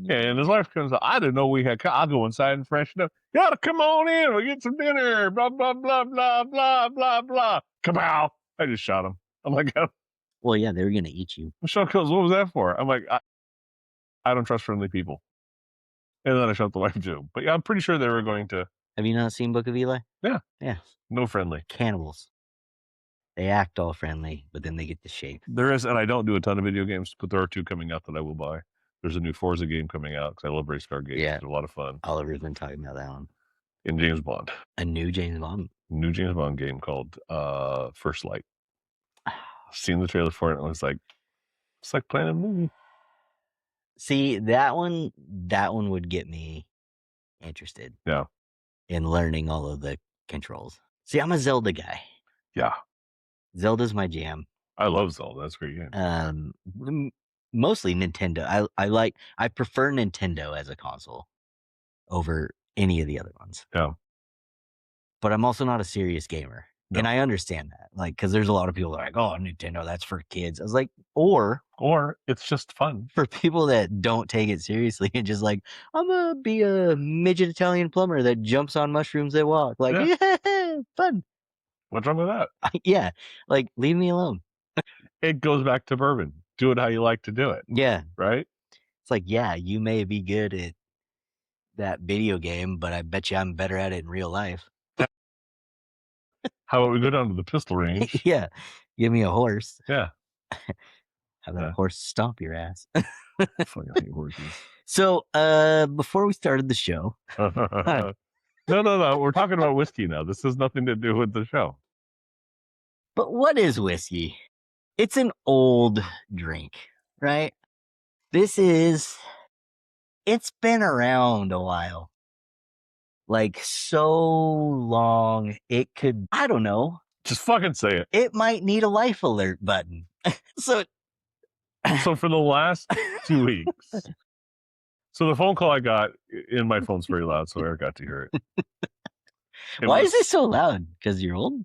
Speaker 1: and his wife comes out. I didn't know we had. I'll go inside and freshen up. You gotta come on in. We'll get some dinner. Blah blah blah blah blah blah blah. Kapow! I just shot him. I'm like,
Speaker 2: Well, yeah, they were gonna eat you.
Speaker 1: Michelle goes, what was that for? I'm like, I don't trust friendly people. And then I shot the wife too. But yeah, I'm pretty sure they were going to.
Speaker 2: Have you not seen Book of Eli?
Speaker 1: Yeah.
Speaker 2: Yeah.
Speaker 1: No friendly.
Speaker 2: Cannibals. They act all friendly, but then they get the shape.
Speaker 1: There is, and I don't do a ton of video games, but there are 2 coming out that I will buy. There's a new Forza game coming out because I love race car games.
Speaker 2: Yeah.
Speaker 1: It's a lot of fun.
Speaker 2: Oliver's been talking about that one.
Speaker 1: And James Bond.
Speaker 2: A new James Bond.
Speaker 1: New James Bond game called First Light. Seen the trailer for it and I was like, it's like playing a movie.
Speaker 2: See, that one would get me interested.
Speaker 1: Yeah.
Speaker 2: In learning all of the controls. See, I'm a Zelda guy.
Speaker 1: Yeah.
Speaker 2: Zelda's my jam.
Speaker 1: I love Zelda. That's a great game.
Speaker 2: Mostly Nintendo. I prefer Nintendo as a console over any of the other ones.
Speaker 1: Yeah.
Speaker 2: But I'm also not a serious gamer.
Speaker 1: No.
Speaker 2: And I understand that. Like, because there's a lot of people that are like, oh, Nintendo, that's for kids. I was like, or
Speaker 1: it's just fun.
Speaker 2: For people that don't take it seriously and just like, I'm going to be a midget Italian plumber that jumps on mushrooms that walk. Like, yeah, fun.
Speaker 1: What's wrong with that?
Speaker 2: Yeah. Like, leave me alone.
Speaker 1: It goes back to bourbon. Do it how you like to do it.
Speaker 2: Yeah.
Speaker 1: Right?
Speaker 2: It's like, yeah, you may be good at that video game, but I bet you I'm better at it in real life.
Speaker 1: How about we go down to the pistol range?
Speaker 2: Yeah. Give me a horse.
Speaker 1: Yeah.
Speaker 2: Have that horse stomp your ass.
Speaker 1: Fucking hate horses.
Speaker 2: So, before we started the show.
Speaker 1: No. We're talking about whiskey now. This has nothing to do with the show.
Speaker 2: But what is whiskey? It's an old drink, right? It's been around a while. Like, so long, it could, I don't know.
Speaker 1: Just fucking say it.
Speaker 2: It might need a life alert button. So
Speaker 1: for the last 2 weeks. So the phone call I got, in my phone's very loud, so Eric got to hear it.
Speaker 2: Why is it so loud? Because you're old?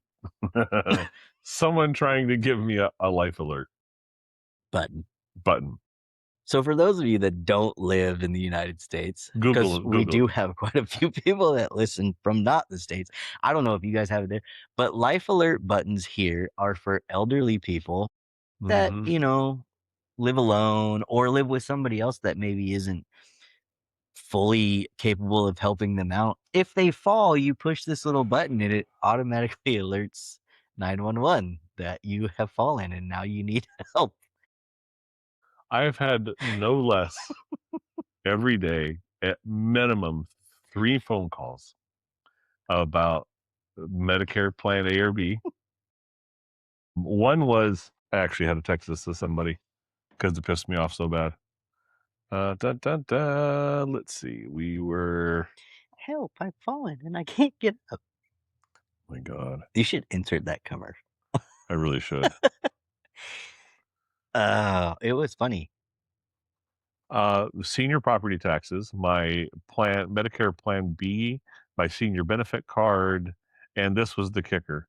Speaker 1: Someone trying to give me a life alert
Speaker 2: button.
Speaker 1: So
Speaker 2: for those of you that don't live in the United States, because we do have quite a few people that listen from not the States. I don't know if you guys have it there, but life alert buttons here are for elderly people that, live alone or live with somebody else that maybe isn't fully capable of helping them out. If they fall, you push this little button and it automatically alerts 911 that you have fallen and now you need help.
Speaker 1: I've had no less every day, at minimum 3 phone calls about Medicare Plan A or B. One was, I actually had to text this to somebody because it pissed me off so bad. Let's see. We were...
Speaker 2: Help, I've fallen and I can't get up.
Speaker 1: Oh my God.
Speaker 2: You should insert that cover.
Speaker 1: I really should.
Speaker 2: It was funny.
Speaker 1: Senior property taxes, my plan, Medicare Plan B, my senior benefit card, and this was the kicker: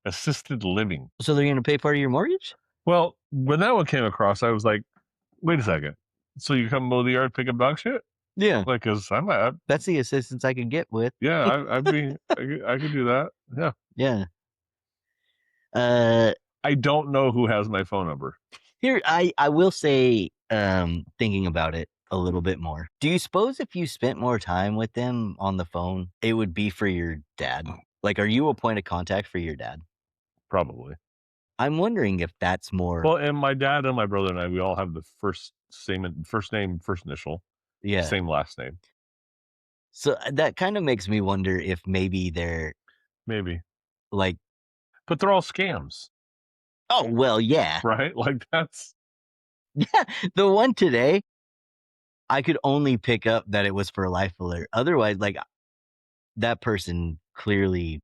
Speaker 1: assisted living.
Speaker 2: So they're going to pay part of your mortgage?
Speaker 1: Well, when that one came across, I was like, wait a second. So you come mow the yard, pick up dog shit?
Speaker 2: Yeah.
Speaker 1: Like, cause
Speaker 2: That's the assistance I could get with.
Speaker 1: yeah, I could do that. Yeah.
Speaker 2: Yeah.
Speaker 1: I don't know who has my phone number.
Speaker 2: Here, I will say, thinking about it a little bit more. Do you suppose if you spent more time with them on the phone, it would be for your dad? Like, are you a point of contact for your dad?
Speaker 1: Probably.
Speaker 2: I'm wondering if that's more.
Speaker 1: Well, and my dad and my brother and I, we all have the same first name, first initial,
Speaker 2: Yeah.
Speaker 1: same last name.
Speaker 2: So that kind of makes me wonder if maybe they're
Speaker 1: Maybe.
Speaker 2: like,
Speaker 1: But they're all scams,
Speaker 2: oh, well, yeah.
Speaker 1: right? Like that's
Speaker 2: Yeah. The one today, I could only pick up that it was for Life Alert. Otherwise, like, that person clearly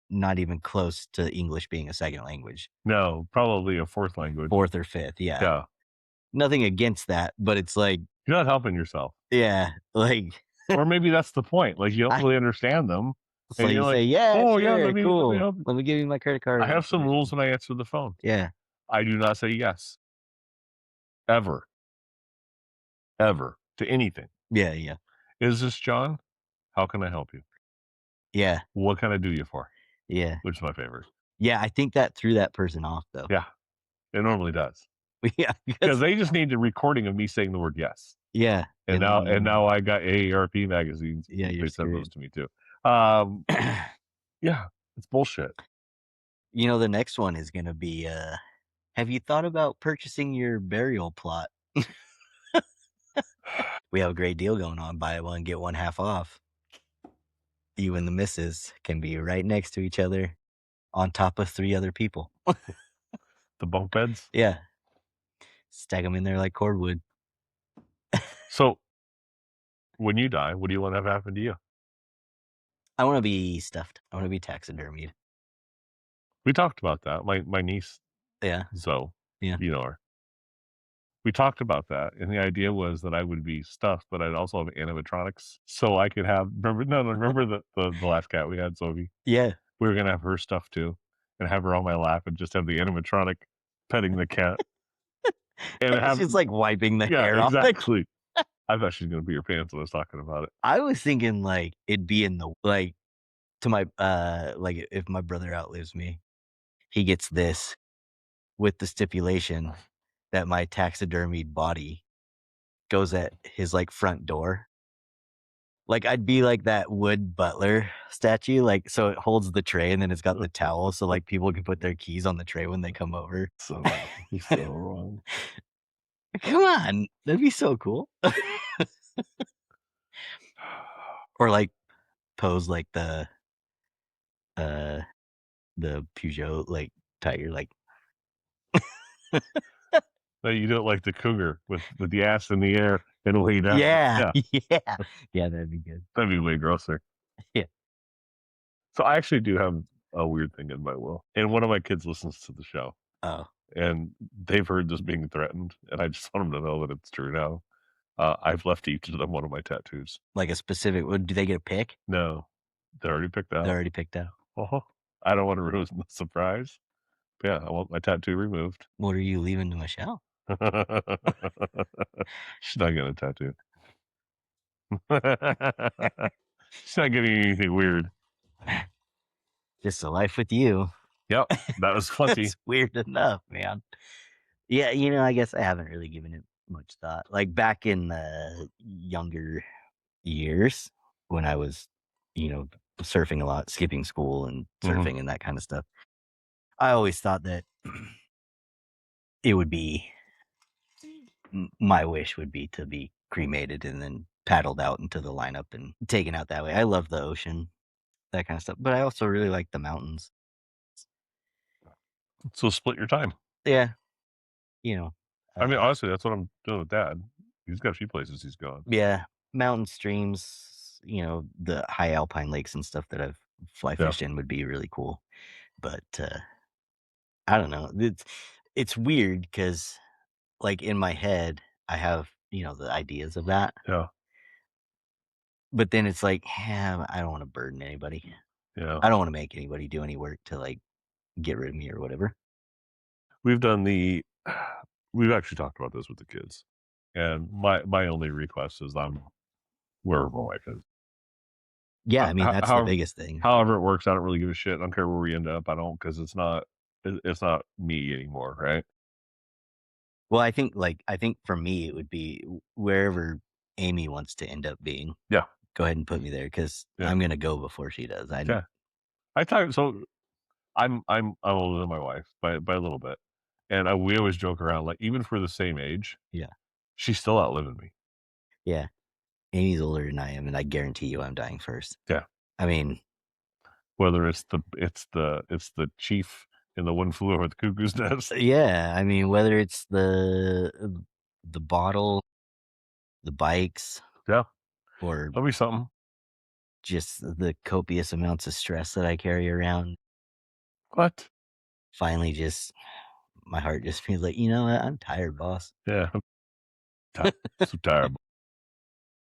Speaker 2: not even close to English being a second language.
Speaker 1: no, probably a fourth language.
Speaker 2: Fourth or fifth, yeah.
Speaker 1: Yeah.
Speaker 2: Nothing against that, but it's like,
Speaker 1: You're not helping yourself.
Speaker 2: yeah, like,
Speaker 1: Or maybe that's the point. Like you don't really understand them.
Speaker 2: so
Speaker 1: And
Speaker 2: you
Speaker 1: you're
Speaker 2: say,
Speaker 1: like,
Speaker 2: yeah,
Speaker 1: oh,
Speaker 2: sure,
Speaker 1: yeah, let me
Speaker 2: cool.
Speaker 1: help you.
Speaker 2: Let me give you my credit card.
Speaker 1: I have some rules when I answer the phone.
Speaker 2: Yeah.
Speaker 1: I do not say yes. Ever. Ever. To anything.
Speaker 2: Yeah, yeah.
Speaker 1: Is this John? How can I help you?
Speaker 2: Yeah.
Speaker 1: What can I do you for?
Speaker 2: Yeah.
Speaker 1: Which is my favorite.
Speaker 2: Yeah, I think that threw that person off, though.
Speaker 1: Yeah. It normally does.
Speaker 2: Yeah.
Speaker 1: Because they just need a recording of me saying the word yes.
Speaker 2: Yeah.
Speaker 1: And now I got AARP magazines.
Speaker 2: Yeah,
Speaker 1: They
Speaker 2: you're
Speaker 1: send those
Speaker 2: screwed.
Speaker 1: to me too. Yeah, it's bullshit.
Speaker 2: You know, the next one is going to be, have you thought about purchasing your burial plot? We have a great deal going on. Buy one, get one half off. You and the missus can be right next to each other on top of 3 other people.
Speaker 1: The bunk beds.
Speaker 2: Yeah. Stack them in there like cordwood.
Speaker 1: So when you die, what do you want to have happen to you?
Speaker 2: I want to be stuffed. I want to be taxidermied.
Speaker 1: We talked about that. My niece,
Speaker 2: Yeah.
Speaker 1: Zoe,
Speaker 2: Yeah.
Speaker 1: you know her. We talked about that, and the idea was that I would be stuffed, but I'd also have animatronics, so I could have. Remember the last cat we had, Sophie?
Speaker 2: Yeah.
Speaker 1: We were gonna have her stuffed too, and have her on my lap, and just have the animatronic petting the cat, and have
Speaker 2: She's like wiping the hair off.
Speaker 1: exactly. I thought she was gonna pee her pants when I was talking about it.
Speaker 2: I was thinking like it'd be in the like to my like if my brother outlives me, he gets this with the stipulation that my taxidermied body goes at his like front door. Like I'd be like that wood butler statue, like so it holds the tray and then it's got the towel, so like people can put their keys on the tray when they come over.
Speaker 1: So wrong.
Speaker 2: Come on, that'd be so cool. Or like pose like the Peugeot like tiger, like
Speaker 1: No, you do it like the cougar with the ass in the air and way down.
Speaker 2: yeah, that'd be good.
Speaker 1: That'd be way grosser.
Speaker 2: Yeah.
Speaker 1: So I actually do have a weird thing in my will, and one of my kids listens to the show,
Speaker 2: Oh,
Speaker 1: and they've heard this being threatened, and I just want them to know that it's true now. I've left each of them one of my tattoos.
Speaker 2: like a specific. Do they get a pick?
Speaker 1: No, they're already picked out.
Speaker 2: They're already picked out.
Speaker 1: I don't want to ruin the surprise. But yeah, I want my tattoo removed.
Speaker 2: What are you leaving to Michelle?
Speaker 1: She's not getting a tattoo. She's not getting anything weird.
Speaker 2: Just a life with you.
Speaker 1: Yep, that was plenty.
Speaker 2: That's weird enough, man. Yeah, you know, I guess I haven't really given it much thought. Like back in the younger years when I was, you know, surfing a lot, skipping school and surfing and that kind of stuff. I always thought that it would be my wish would be to be cremated and then paddled out into the lineup and taken out that way. I love the ocean, that kind of stuff, but I also really like the mountains.
Speaker 1: So split your time.
Speaker 2: Yeah, you know.
Speaker 1: I mean, honestly, that's what I'm doing with Dad. He's got a few places he's gone.
Speaker 2: Yeah, mountain streams, you know, the high alpine lakes and stuff that I've fly fished in would be really cool. But I don't know. It's weird because like in my head, I have, the ideas of that.
Speaker 1: Yeah.
Speaker 2: But then it's like, I don't want to burden anybody.
Speaker 1: Yeah.
Speaker 2: I don't want to make anybody do any work to like get rid of me or whatever.
Speaker 1: We've actually talked about this with the kids. And my only request is I'm wherever my wife is.
Speaker 2: Yeah, I mean, that's the
Speaker 1: However,
Speaker 2: biggest thing.
Speaker 1: however it works, I don't really give a shit. I don't care where we end up. I don't, because it's not me anymore, right?
Speaker 2: Well, I think for me it would be wherever Amy wants to end up being.
Speaker 1: Yeah.
Speaker 2: Go ahead and put me there because I'm gonna go before she does.
Speaker 1: I thought so. I'm older than my wife by a little bit, and we always joke around like even for the same age.
Speaker 2: Yeah.
Speaker 1: She's still outliving me.
Speaker 2: Yeah. Amy's older than I am, and I guarantee you I'm dying first.
Speaker 1: Yeah.
Speaker 2: I mean,
Speaker 1: whether it's the chief in the One Flew Over the Cuckoo's Nest.
Speaker 2: Yeah, I mean, whether it's the bottle, the bikes,
Speaker 1: Yeah.
Speaker 2: or
Speaker 1: That'll be something.
Speaker 2: just the copious amounts of stress that I carry around.
Speaker 1: What?
Speaker 2: Finally, just my heart just feels like, you know what? I'm tired, boss.
Speaker 1: Yeah. So tired.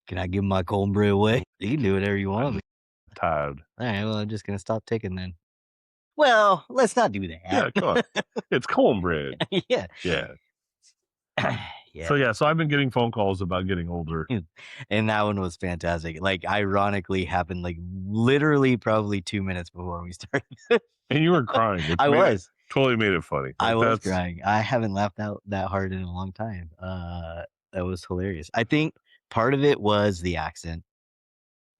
Speaker 2: Can I give my cold brew away? You can do whatever you want.
Speaker 1: Tired.
Speaker 2: All right, well, I'm just gonna stop ticking then. Well, let's not do that.
Speaker 1: Yeah, come on. It's cornbread.
Speaker 2: Yeah.
Speaker 1: Yeah.
Speaker 2: Yeah.
Speaker 1: So I've been getting phone calls about getting older.
Speaker 2: And that one was fantastic. Like, ironically happened like literally probably 2 minutes before we started.
Speaker 1: And you were crying. Which
Speaker 2: I was.
Speaker 1: Totally made it funny.
Speaker 2: I was crying. I haven't laughed out that hard in a long time. That was hilarious. I think part of it was the accent.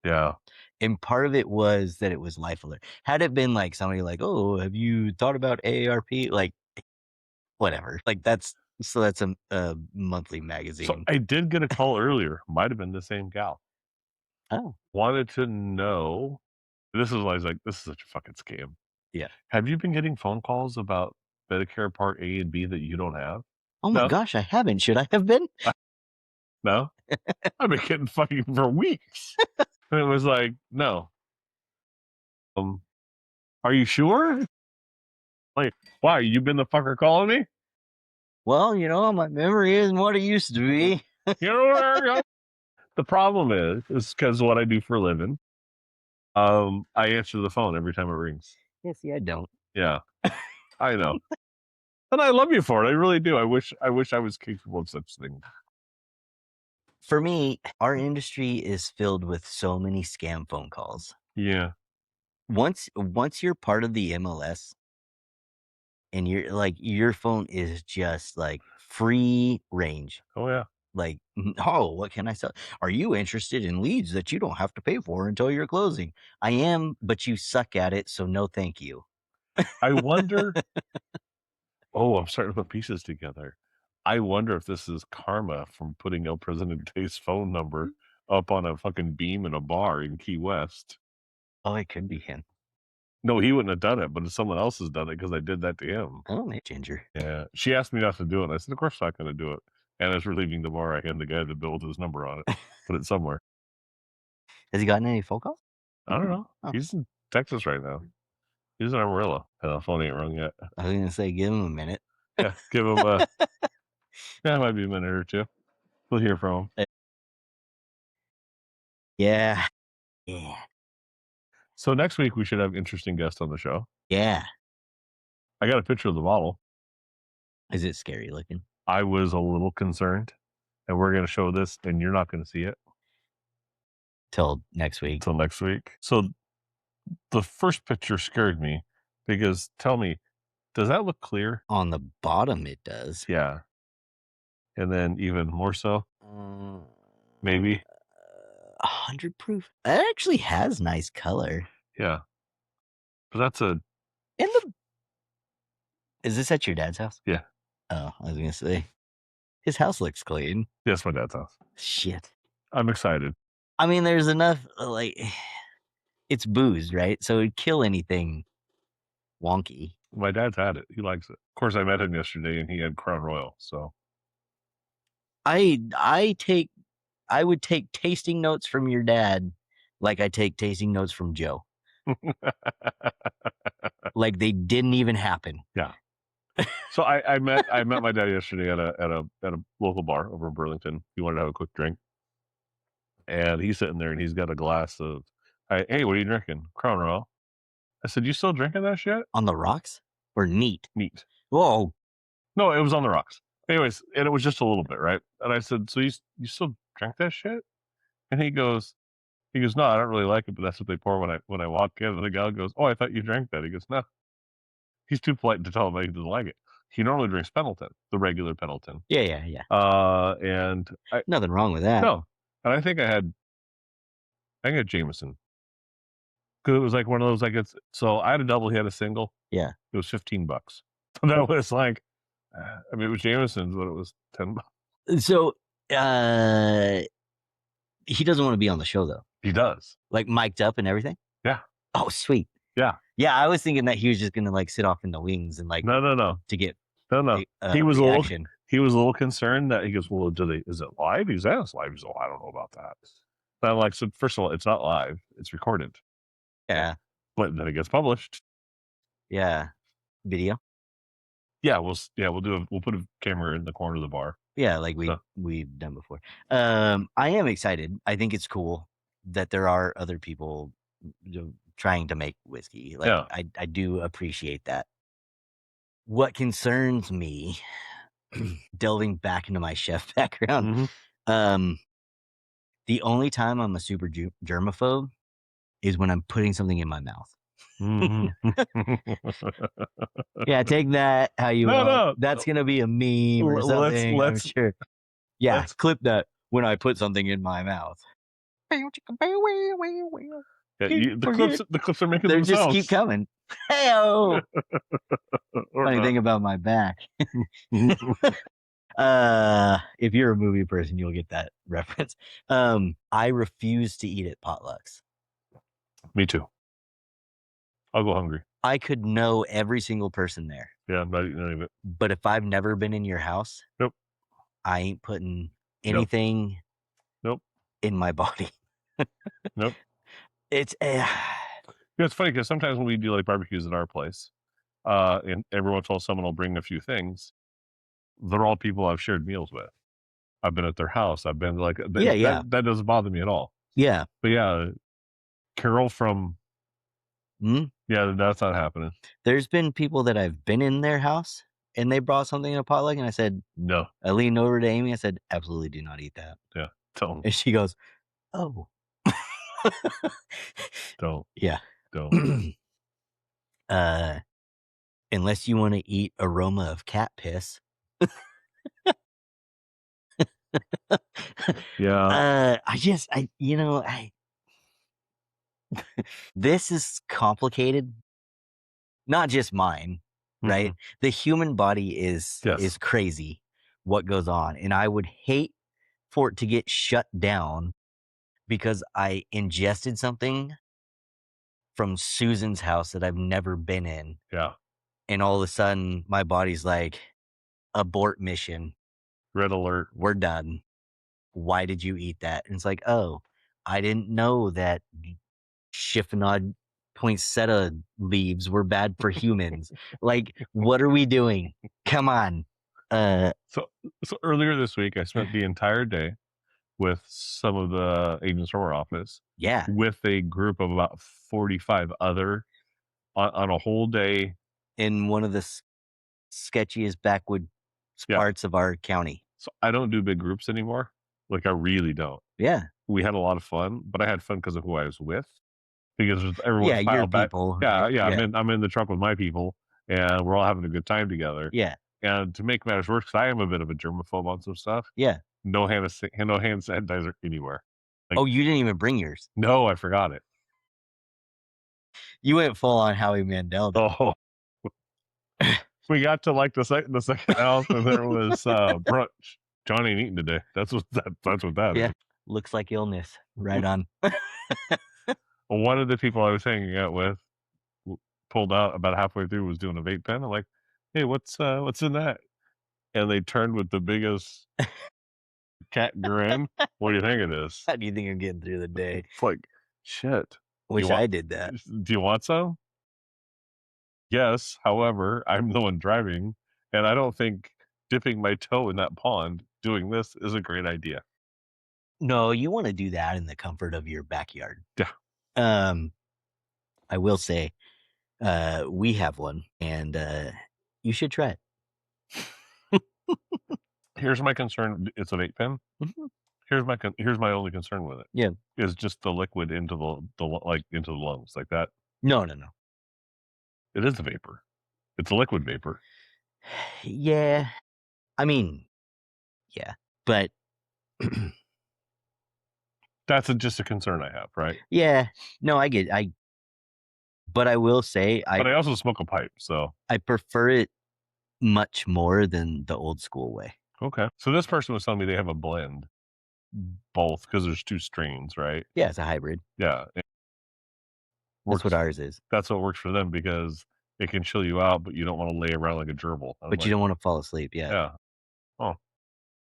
Speaker 1: Yeah.
Speaker 2: And part of it was that it was life alert. Had it been like somebody like, oh, have you thought about AARP? Like, whatever. Like that's a monthly magazine.
Speaker 1: So I did get a call earlier. Might have been the same gal.
Speaker 2: Oh.
Speaker 1: Wanted to know. This is why I was like, this is such a fucking scam.
Speaker 2: Yeah.
Speaker 1: Have you been getting phone calls about Medicare Part A and B that you don't have?
Speaker 2: Oh my gosh, I haven't. Should I have been?
Speaker 1: No. I've been getting fucking for weeks. And it was like, no. Are you sure? Like, why? You been the fucker calling me?
Speaker 2: Well, my memory isn't what it used to be.
Speaker 1: The problem is because what I do for a living. I answer the phone every time it rings.
Speaker 2: Yeah, see, I don't.
Speaker 1: Yeah, I know. And I love you for it. I really do. I wish I was capable of such things.
Speaker 2: For me, our industry is filled with so many scam phone calls.
Speaker 1: Yeah.
Speaker 2: Once you're part of the MLS and you're like, your phone is just like free range.
Speaker 1: Oh yeah.
Speaker 2: Like, oh, what can I sell? Are you interested in leads that you don't have to pay for until you're closing? I am, but you suck at it, so no thank you.
Speaker 1: I wonder. Oh, I'm starting to put pieces together. I wonder if this is karma from putting El Presidente's phone number up on a fucking beam in a bar in Key West.
Speaker 2: Oh, it could be him.
Speaker 1: No, he wouldn't have done it, but someone else has done it because I did that to him.
Speaker 2: Oh, my ginger.
Speaker 1: Yeah. She asked me not to do it. And I said, of course I'm not going to do it. And as we're leaving the bar, I hand the guy the bill with his number on it. Put it somewhere.
Speaker 2: Has he gotten any phone calls?
Speaker 1: I don't know.
Speaker 2: Oh.
Speaker 1: He's in Texas right now. He's in Amarillo. And the phone ain't rung yet.
Speaker 2: I was going to say, give him a minute.
Speaker 1: Yeah, give him a... Yeah, it might be a minute or two. We'll hear from him.
Speaker 2: Yeah.
Speaker 1: So next week, we should have interesting guests on the show.
Speaker 2: Yeah.
Speaker 1: I got a picture of the bottle.
Speaker 2: Is it scary looking?
Speaker 1: I was a little concerned. And we're going to show this, and you're not going to see it.
Speaker 2: Till next week.
Speaker 1: So the first picture scared me because, tell me, does that look clear?
Speaker 2: On the bottom, it does.
Speaker 1: Yeah. And then even more so? Maybe.
Speaker 2: 100 proof. That actually has nice color.
Speaker 1: Yeah. But that's a...
Speaker 2: Is this at your dad's house?
Speaker 1: Yeah.
Speaker 2: Oh, I was going to say. His house looks clean.
Speaker 1: Yes, my dad's house.
Speaker 2: Shit.
Speaker 1: I'm excited.
Speaker 2: I mean, there's enough, like... It's booze, right? So it'd kill anything wonky.
Speaker 1: My dad's had it. He likes it. Of course, I met him yesterday, and he had Crown Royal, so...
Speaker 2: I would take tasting notes from your dad like I take tasting notes from Joe. Like they didn't even happen.
Speaker 1: Yeah. So I met my dad yesterday at a local bar over in Burlington. He wanted to have a quick drink, and he's sitting there and he's got a glass of. Hey, what are you drinking? Crown Royal. I said, you still drinking that shit?
Speaker 2: On the rocks or neat?
Speaker 1: Neat.
Speaker 2: Whoa.
Speaker 1: No, it was on the rocks. Anyways, and it was just a little bit, right? And I said, so you still drink that shit? And he goes, no, I don't really like it, but that's what they pour when I walk in. And the gal goes, oh, I thought you drank that. He goes, no. He's too polite to tell him he doesn't like it. He normally drinks Pendleton, the regular Pendleton.
Speaker 2: Yeah.
Speaker 1: And
Speaker 2: Nothing wrong with that.
Speaker 1: no, and I think I had Jameson because it was like one of those so I had a double, he had a single.
Speaker 2: Yeah.
Speaker 1: It was $15. So that was like, I mean, it was Jameson's, but it was $10.
Speaker 2: So he doesn't want to be on the show though.
Speaker 1: He does.
Speaker 2: Like mic'd up and everything?
Speaker 1: Yeah.
Speaker 2: Oh, sweet.
Speaker 1: Yeah.
Speaker 2: Yeah, I was thinking that he was just gonna like sit off in the wings and like
Speaker 1: No.
Speaker 2: to get
Speaker 1: He was
Speaker 2: reaction.
Speaker 1: he was a little concerned that he goes, well, is it live? He's asked live. He's, I don't know about that. And I'm like, so first of all, it's not live. It's recorded.
Speaker 2: Yeah.
Speaker 1: But then it gets published.
Speaker 2: Yeah. Video.
Speaker 1: Yeah, we'll put a camera in the corner of the bar.
Speaker 2: Yeah, like we've done before. I am excited. I think it's cool that there are other people trying to make whiskey. Like
Speaker 1: Yeah.
Speaker 2: I do appreciate that. What concerns me, delving back into my chef background, the only time I'm a super germaphobe is when I'm putting something in my mouth. Yeah, take that how you want.
Speaker 1: No.
Speaker 2: That's gonna be a meme or something. I'm sure. Yeah, clip that when I put something in my mouth.
Speaker 1: Yeah, the clips are making
Speaker 2: they
Speaker 1: themselves.
Speaker 2: just keep coming. Hey-o! Funny thing about my back. If you're a movie person, you'll get that reference. I refuse to eat at potlucks.
Speaker 1: Me too. I'll go hungry.
Speaker 2: I could know every single person there.
Speaker 1: Yeah, I'm not eating any of it.
Speaker 2: But if I've never been in your house,
Speaker 1: nope,
Speaker 2: I ain't putting anything in my body.
Speaker 1: Nope.
Speaker 2: It's
Speaker 1: it's funny because sometimes when we do like barbecues at our place, and every once in a while someone will bring a few things. They're all people I've shared meals with. I've been at their house. I've been like, that doesn't bother me at all.
Speaker 2: Yeah.
Speaker 1: But yeah, Carol from, yeah, that's not happening.
Speaker 2: There's been people that I've been in their house and they brought something in a potluck and I said,
Speaker 1: no.
Speaker 2: I leaned over to Amy. I said, absolutely do not eat that.
Speaker 1: Yeah. Don't.
Speaker 2: And she goes, oh.
Speaker 1: Don't.
Speaker 2: Yeah.
Speaker 1: Don't.
Speaker 2: Unless you want to eat aroma of cat piss.
Speaker 1: Yeah.
Speaker 2: This is complicated. Not just mine, right? The human body is crazy what goes on. And I would hate for it to get shut down because I ingested something from Susan's house that I've never been in.
Speaker 1: Yeah.
Speaker 2: And all of a sudden my body's like, abort mission.
Speaker 1: Red alert.
Speaker 2: We're done. Why did you eat that? And it's like, oh, I didn't know that chiffonade poinsettia leaves were bad for humans. Like, what are we doing? Come on.
Speaker 1: So earlier this week, I spent the entire day with some of the agents from our office.
Speaker 2: Yeah.
Speaker 1: With a group of about 45 other on a whole day.
Speaker 2: In one of the sketchiest backwoods parts of our county.
Speaker 1: So I don't do big groups anymore. Like I really don't.
Speaker 2: Yeah.
Speaker 1: We had a lot of fun, but I had fun because of who I was with. Because everyone's
Speaker 2: your people.
Speaker 1: Yeah. I'm in the truck with my people, and we're all having a good time together.
Speaker 2: Yeah.
Speaker 1: And to make matters worse, because I am a bit of a germaphobe on some stuff.
Speaker 2: Yeah.
Speaker 1: No hand sanitizer anywhere.
Speaker 2: Like, oh, you didn't even bring yours?
Speaker 1: No, I forgot it.
Speaker 2: You went full on Howie Mandel.
Speaker 1: Oh. We got to like the second house, and there was brunch. Johnny ain't eating today. That's what that is.
Speaker 2: Looks like illness. Right on.
Speaker 1: One of the people I was hanging out with pulled out about halfway through, was doing a vape pen. I'm like, hey, what's in that? And they turned with the biggest cat grin. What do you think it is?
Speaker 2: How do you think I'm getting through the day?
Speaker 1: It's like, shit.
Speaker 2: Wish I did that.
Speaker 1: Do you want some? Yes. However, I'm the one driving, And I don't think dipping my toe in that pond doing this is a great idea.
Speaker 2: No, you want to do that in the comfort of your backyard.
Speaker 1: Yeah.
Speaker 2: I will say, we have one, and you should try it.
Speaker 1: Here's my concern. It's a vape pen.
Speaker 2: Mhm.
Speaker 1: Here's my only concern with it.
Speaker 2: Yeah.
Speaker 1: Is just the liquid into into the lungs like that.
Speaker 2: No.
Speaker 1: It is a vapor. It's a liquid vapor.
Speaker 2: Yeah. I mean, yeah, but
Speaker 1: That's just a concern I have, right?
Speaker 2: yeah, no, but I will say
Speaker 1: But I also smoke a pipe, so
Speaker 2: I prefer it much more than the old school way.
Speaker 1: okay. So this person was telling me they have a blend, both because there's 2 strains, right?
Speaker 2: Yeah, it's a hybrid.
Speaker 1: Yeah,
Speaker 2: That's what ours is.
Speaker 1: that's what works for them because it can chill you out, but you don't want to lay around like a gerbil. I'm
Speaker 2: But
Speaker 1: like,
Speaker 2: you don't want to fall asleep. Yeah.
Speaker 1: yeah.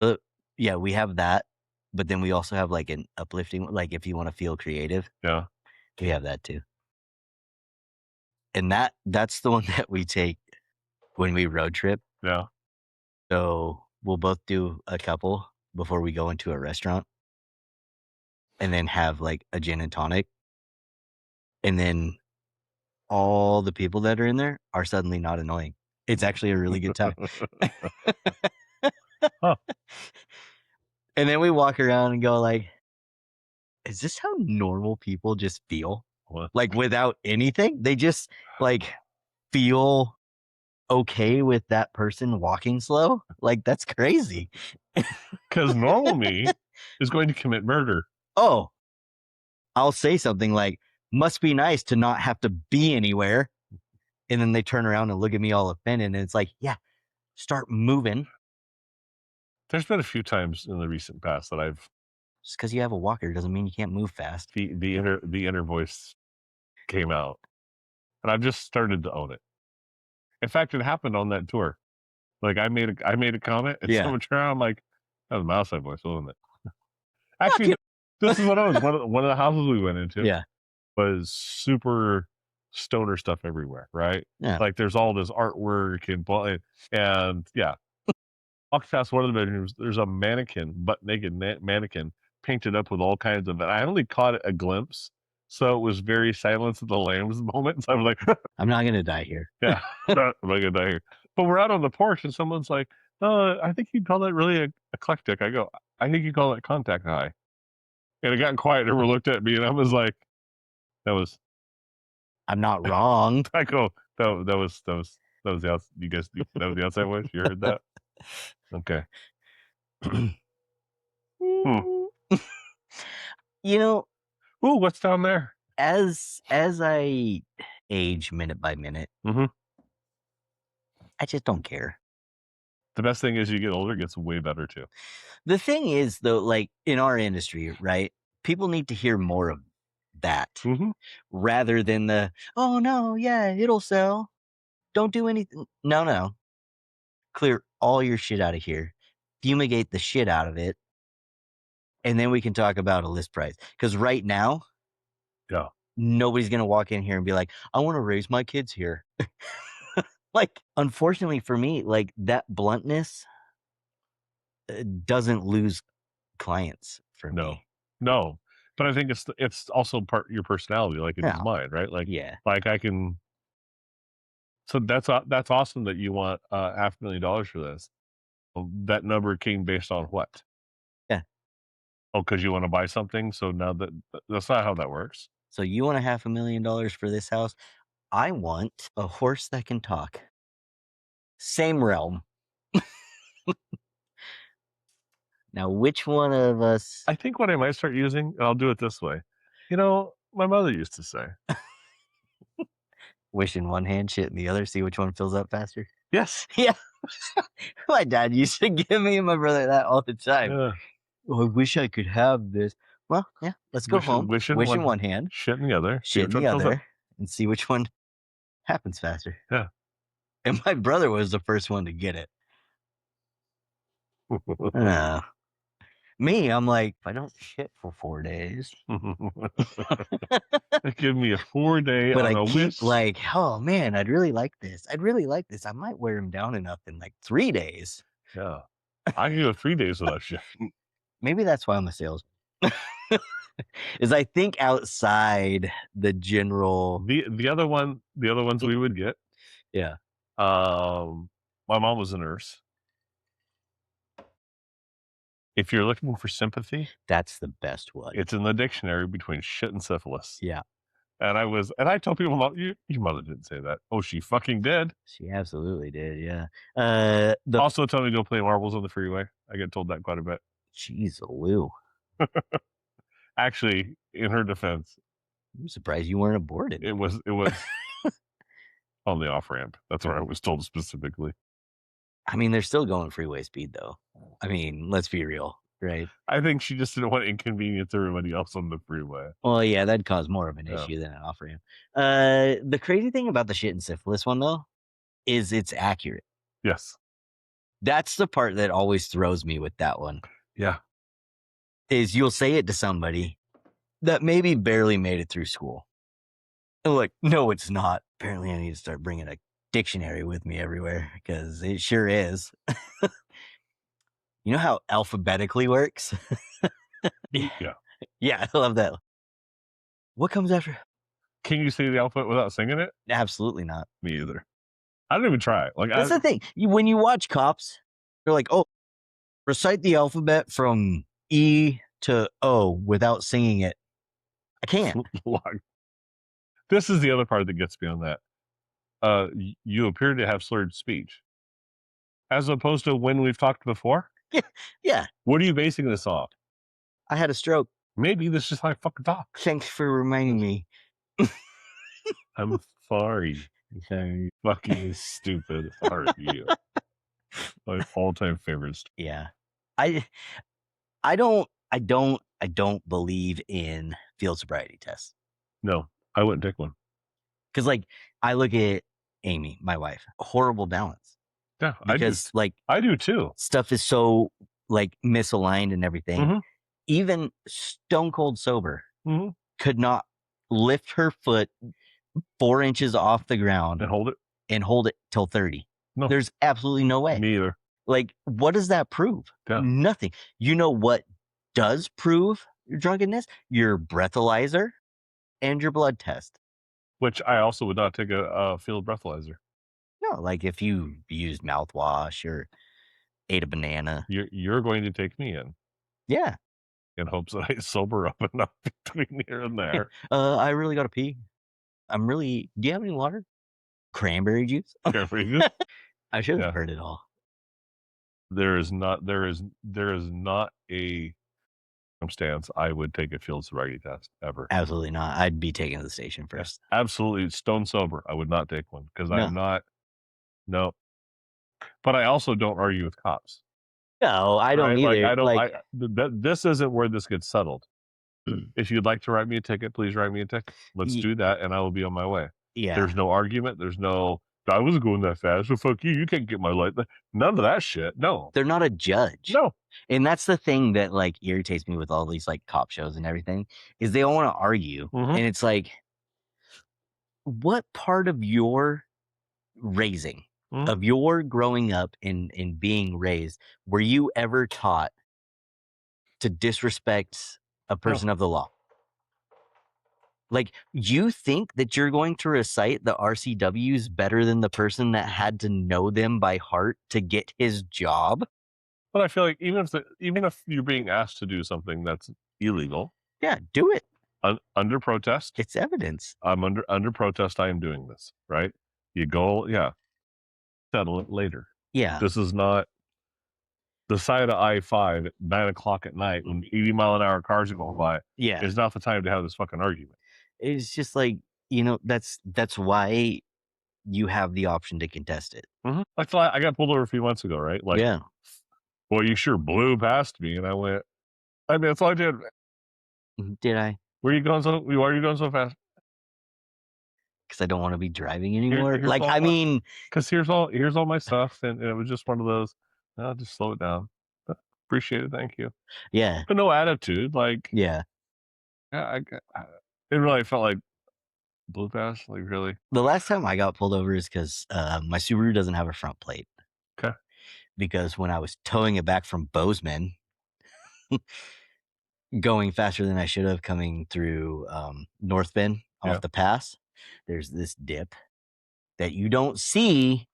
Speaker 1: Oh,
Speaker 2: Yeah, we have that, but then we also have like an uplifting, like if you want to feel creative,
Speaker 1: yeah.
Speaker 2: we have that too. And that's the one that we take when we road trip.
Speaker 1: Yeah.
Speaker 2: So we'll both do a couple before we go into a restaurant and then have like a gin and tonic. And then all the people that are in there are suddenly not annoying. It's actually a really good time.
Speaker 1: Huh.
Speaker 2: And then we walk around and go like, is this how normal people just feel?
Speaker 1: What?
Speaker 2: Like without anything? They just like feel okay with that person walking slow? Like that's crazy.
Speaker 1: Because normal me is going to commit murder.
Speaker 2: Oh, I'll say something like, must be nice to not have to be anywhere. And then they turn around and look at me all offended. And it's like, yeah, start moving.
Speaker 1: There's been a few times in the recent past that I've
Speaker 2: Just because you have a walker doesn't mean you can't move fast.
Speaker 1: the inner voice came out, and I've just started to own it. In fact, it happened on that tour. Like I made a comment, and
Speaker 2: Yeah.
Speaker 1: someone turned around, I'm like, that was my outside voice, wasn't it? Actually, this is what I was. One of the houses we went into
Speaker 2: Yeah.
Speaker 1: was super stoner stuff everywhere, right?
Speaker 2: Yeah.
Speaker 1: Like there's all this artwork and yeah. Walked past one of the bedrooms. There's a mannequin, butt naked mannequin, painted up with all kinds of. And I only caught a glimpse, so it was very Silence of the Lambs moment. So I was like,
Speaker 2: I'm not gonna die here.
Speaker 1: yeah, I'm not gonna die here. But we're out on the porch, and someone's like, I think you'd call that really eclectic. I go, I think you call it contact high. And it got quiet, and everyone looked at me, and I was like,
Speaker 2: I'm not wrong.
Speaker 1: I go, that was the outside. You guys, that was the outside voice. You heard that? Okay.
Speaker 2: You know,
Speaker 1: Ooh, what's down there?
Speaker 2: as I age minute by minute,
Speaker 1: Mhm.
Speaker 2: I just don't care.
Speaker 1: The best thing is you get older, it gets way better too.
Speaker 2: The thing is, though, like in our industry, right? People need to hear more of that
Speaker 1: Mhm.
Speaker 2: rather than the, oh no, yeah, it'll sell. Don't do anything. No. Clear all your shit out of here. Fumigate the shit out of it. And then we can talk about a list price. Because right now,
Speaker 1: Yeah.
Speaker 2: nobody's going to walk in here and be like, I want to raise my kids here. Like, unfortunately for me, like that bluntness doesn't lose clients for me.
Speaker 1: No. But I think it's also part of your personality, like it is
Speaker 2: Yeah.
Speaker 1: mine, right? Like
Speaker 2: Yeah.
Speaker 1: like I can. So that's awesome that you want $500,000 for this. Well, that number came based on what?
Speaker 2: Yeah.
Speaker 1: Oh, because you want to buy something. So now that's not how that works.
Speaker 2: So you want $500,000 for this house? I want a horse that can talk. Same realm. Now, which one of us?
Speaker 1: I think what I might start using, and I'll do it this way. You know, my mother used to say,
Speaker 2: Wish in one hand, shit in the other, see which one fills up faster.
Speaker 1: yes.
Speaker 2: Yeah. My dad used to give me and my brother that all the time.
Speaker 1: Yeah.
Speaker 2: Oh, I wish I could have this. Well, yeah, let's go home.
Speaker 1: Wish in one
Speaker 2: hand,
Speaker 1: shit in the other. see
Speaker 2: shit in
Speaker 1: which
Speaker 2: the
Speaker 1: one fills up.
Speaker 2: other, and see which one happens faster.
Speaker 1: Yeah.
Speaker 2: And my brother was the first one to get it. Me, I'm like, if I don't shit for 4 days,
Speaker 1: Give me a 4-day
Speaker 2: but
Speaker 1: on
Speaker 2: I
Speaker 1: a
Speaker 2: keep
Speaker 1: wish.
Speaker 2: like, oh man, I'd really like this. I'd really like this. I might wear him down enough in like 3 days.
Speaker 1: Yeah. I can go 3 days without shit.
Speaker 2: Maybe that's why I'm a salesman. Is I think outside the general.
Speaker 1: The other ones we would get.
Speaker 2: Yeah.
Speaker 1: My mom was a nurse. If you're looking for sympathy,
Speaker 2: That's the best one.
Speaker 1: it's in the dictionary between shit and syphilis.
Speaker 2: Yeah.
Speaker 1: And I tell people, your mother didn't say that. Oh, she fucking did.
Speaker 2: She absolutely did. Yeah.
Speaker 1: Also tell me to go play marbles on the freeway. I get told that quite a bit.
Speaker 2: Jeez, Lou.
Speaker 1: Actually, in her defense,
Speaker 2: I'm surprised you weren't aborted.
Speaker 1: it was on the off ramp. That's where I was told specifically.
Speaker 2: I mean, they're still going freeway speed though. I mean, let's be real, right?
Speaker 1: I think she just didn't want to inconvenience everybody else on the freeway.
Speaker 2: Well, yeah, that'd cause more of an
Speaker 1: Yeah.
Speaker 2: issue than an off ramp. The crazy thing about the shit and syphilis one though is it's accurate.
Speaker 1: Yes.
Speaker 2: That's the part that always throws me with that one.
Speaker 1: Yeah.
Speaker 2: Is you'll say it to somebody that maybe barely made it through school. And like, no, it's not. Apparently, I need to start bringing a dictionary with me everywhere because it sure is. You know how alphabetically works?
Speaker 1: Yeah.
Speaker 2: Yeah, I love that. What comes after?
Speaker 1: Can you say the alphabet without singing it?
Speaker 2: Absolutely not.
Speaker 1: Me either. I didn't even try. Like,
Speaker 2: That's the thing. When you watch Cops, they're like, oh, recite the alphabet from E to O without singing it. I can't.
Speaker 1: This is the other part that gets me on that. You appear to have slurred speech. As opposed to when we've talked before?
Speaker 2: Yeah.
Speaker 1: What are you basing this off?
Speaker 2: I had a stroke.
Speaker 1: Maybe this is how I fucking talk.
Speaker 2: Thanks for reminding me.
Speaker 1: I'm sorry. Fucking stupid. Are you? My all-time favorites.
Speaker 2: Yeah. I don't believe in field sobriety tests.
Speaker 1: No, I wouldn't take one.
Speaker 2: Because like I look at Amy, my wife, horrible balance.
Speaker 1: Yeah,
Speaker 2: Because like
Speaker 1: I do too.
Speaker 2: stuff is so like misaligned and everything.
Speaker 1: Mhm.
Speaker 2: Even stone cold sober
Speaker 1: Mhm.
Speaker 2: could not lift her foot 4 inches off the ground
Speaker 1: And hold it
Speaker 2: till 30.
Speaker 1: No.
Speaker 2: There's absolutely no way.
Speaker 1: Me either.
Speaker 2: Like, what does that prove?
Speaker 1: Yeah.
Speaker 2: Nothing. You know what does prove your drunkenness? Your breathalyzer and your blood test.
Speaker 1: Which I also would not take a field breathalyzer.
Speaker 2: No, like if you used mouthwash or ate a banana.
Speaker 1: You're going to take me in.
Speaker 2: Yeah.
Speaker 1: In hopes that I sober up enough between here and there.
Speaker 2: I really got to pee. Do you have any water? Cranberry juice?
Speaker 1: Cranberry juice?
Speaker 2: I should have heard it all.
Speaker 1: There is not a circumstance I would take a field sobriety test ever.
Speaker 2: Absolutely not. I'd be taken to the station first.
Speaker 1: Yeah, absolutely stone sober. I would not take one because I'm not. No. But I also don't argue with cops.
Speaker 2: No, I don't either.
Speaker 1: This isn't where this gets settled. If you'd like to write me a ticket, please write me a ticket. Let's do that, and I will be on my way.
Speaker 2: Yeah.
Speaker 1: There's no argument. There's no, I wasn't going that fast, so fuck you. You can't get my light. None of that shit. No.
Speaker 2: They're not a judge.
Speaker 1: No.
Speaker 2: And that's the thing that like irritates me with all these like cop shows and everything is they all want to argue.
Speaker 1: Mm-hmm.
Speaker 2: And it's like, what part of your raising, of your growing up and being raised, were you ever taught to disrespect a person of the law? Like, you think that you're going to recite the RCWs better than the person that had to know them by heart to get his job?
Speaker 1: But I feel like even if you're being asked to do something that's illegal,
Speaker 2: yeah, do it.
Speaker 1: Under protest.
Speaker 2: It's evidence.
Speaker 1: I'm under protest. I am doing this, right? You go, settle it later.
Speaker 2: Yeah.
Speaker 1: This is not the side of I-5 at 9:00 at night when 80-mile-an-hour cars are going by.
Speaker 2: Yeah.
Speaker 1: It's not the time to have this fucking argument.
Speaker 2: It's just like, that's why you have the option to contest it.
Speaker 1: Mm-hmm. Like I got pulled over a few months ago, right? Like,
Speaker 2: yeah.
Speaker 1: Well, you sure blew past me, and I went. I mean, that's all I did.
Speaker 2: Did I?
Speaker 1: Why are you going so fast?
Speaker 2: Because I don't want to be driving anymore. Because
Speaker 1: here's all my stuff, and it was just one of those. I'll just slow it down. Appreciate it. Thank you.
Speaker 2: Yeah.
Speaker 1: But no attitude. Like,
Speaker 2: Yeah.
Speaker 1: it really felt like blue pass. Like, really?
Speaker 2: The last time I got pulled over is because my Subaru doesn't have a front plate.
Speaker 1: Okay.
Speaker 2: Because when I was towing it back from Bozeman, going faster than I should have, coming through North Bend off the pass, there's this dip that you don't see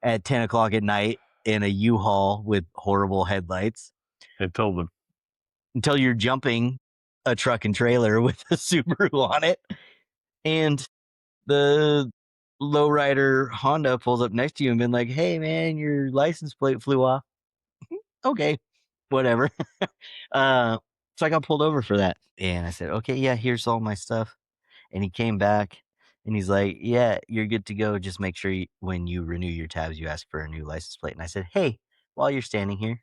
Speaker 2: at 10 o'clock at night in a U-Haul with horrible headlights
Speaker 1: Until
Speaker 2: you're jumping a truck and trailer with a Subaru on it. And the lowrider Honda pulls up next to you and been like, "Hey man, your license plate flew off." Okay, whatever. So I got pulled over for that. And I said, "Okay, yeah, here's all my stuff." And he came back and he's like, "Yeah, you're good to go. Just make sure when you renew your tabs, you ask for a new license plate." And I said, "Hey, while you're standing here,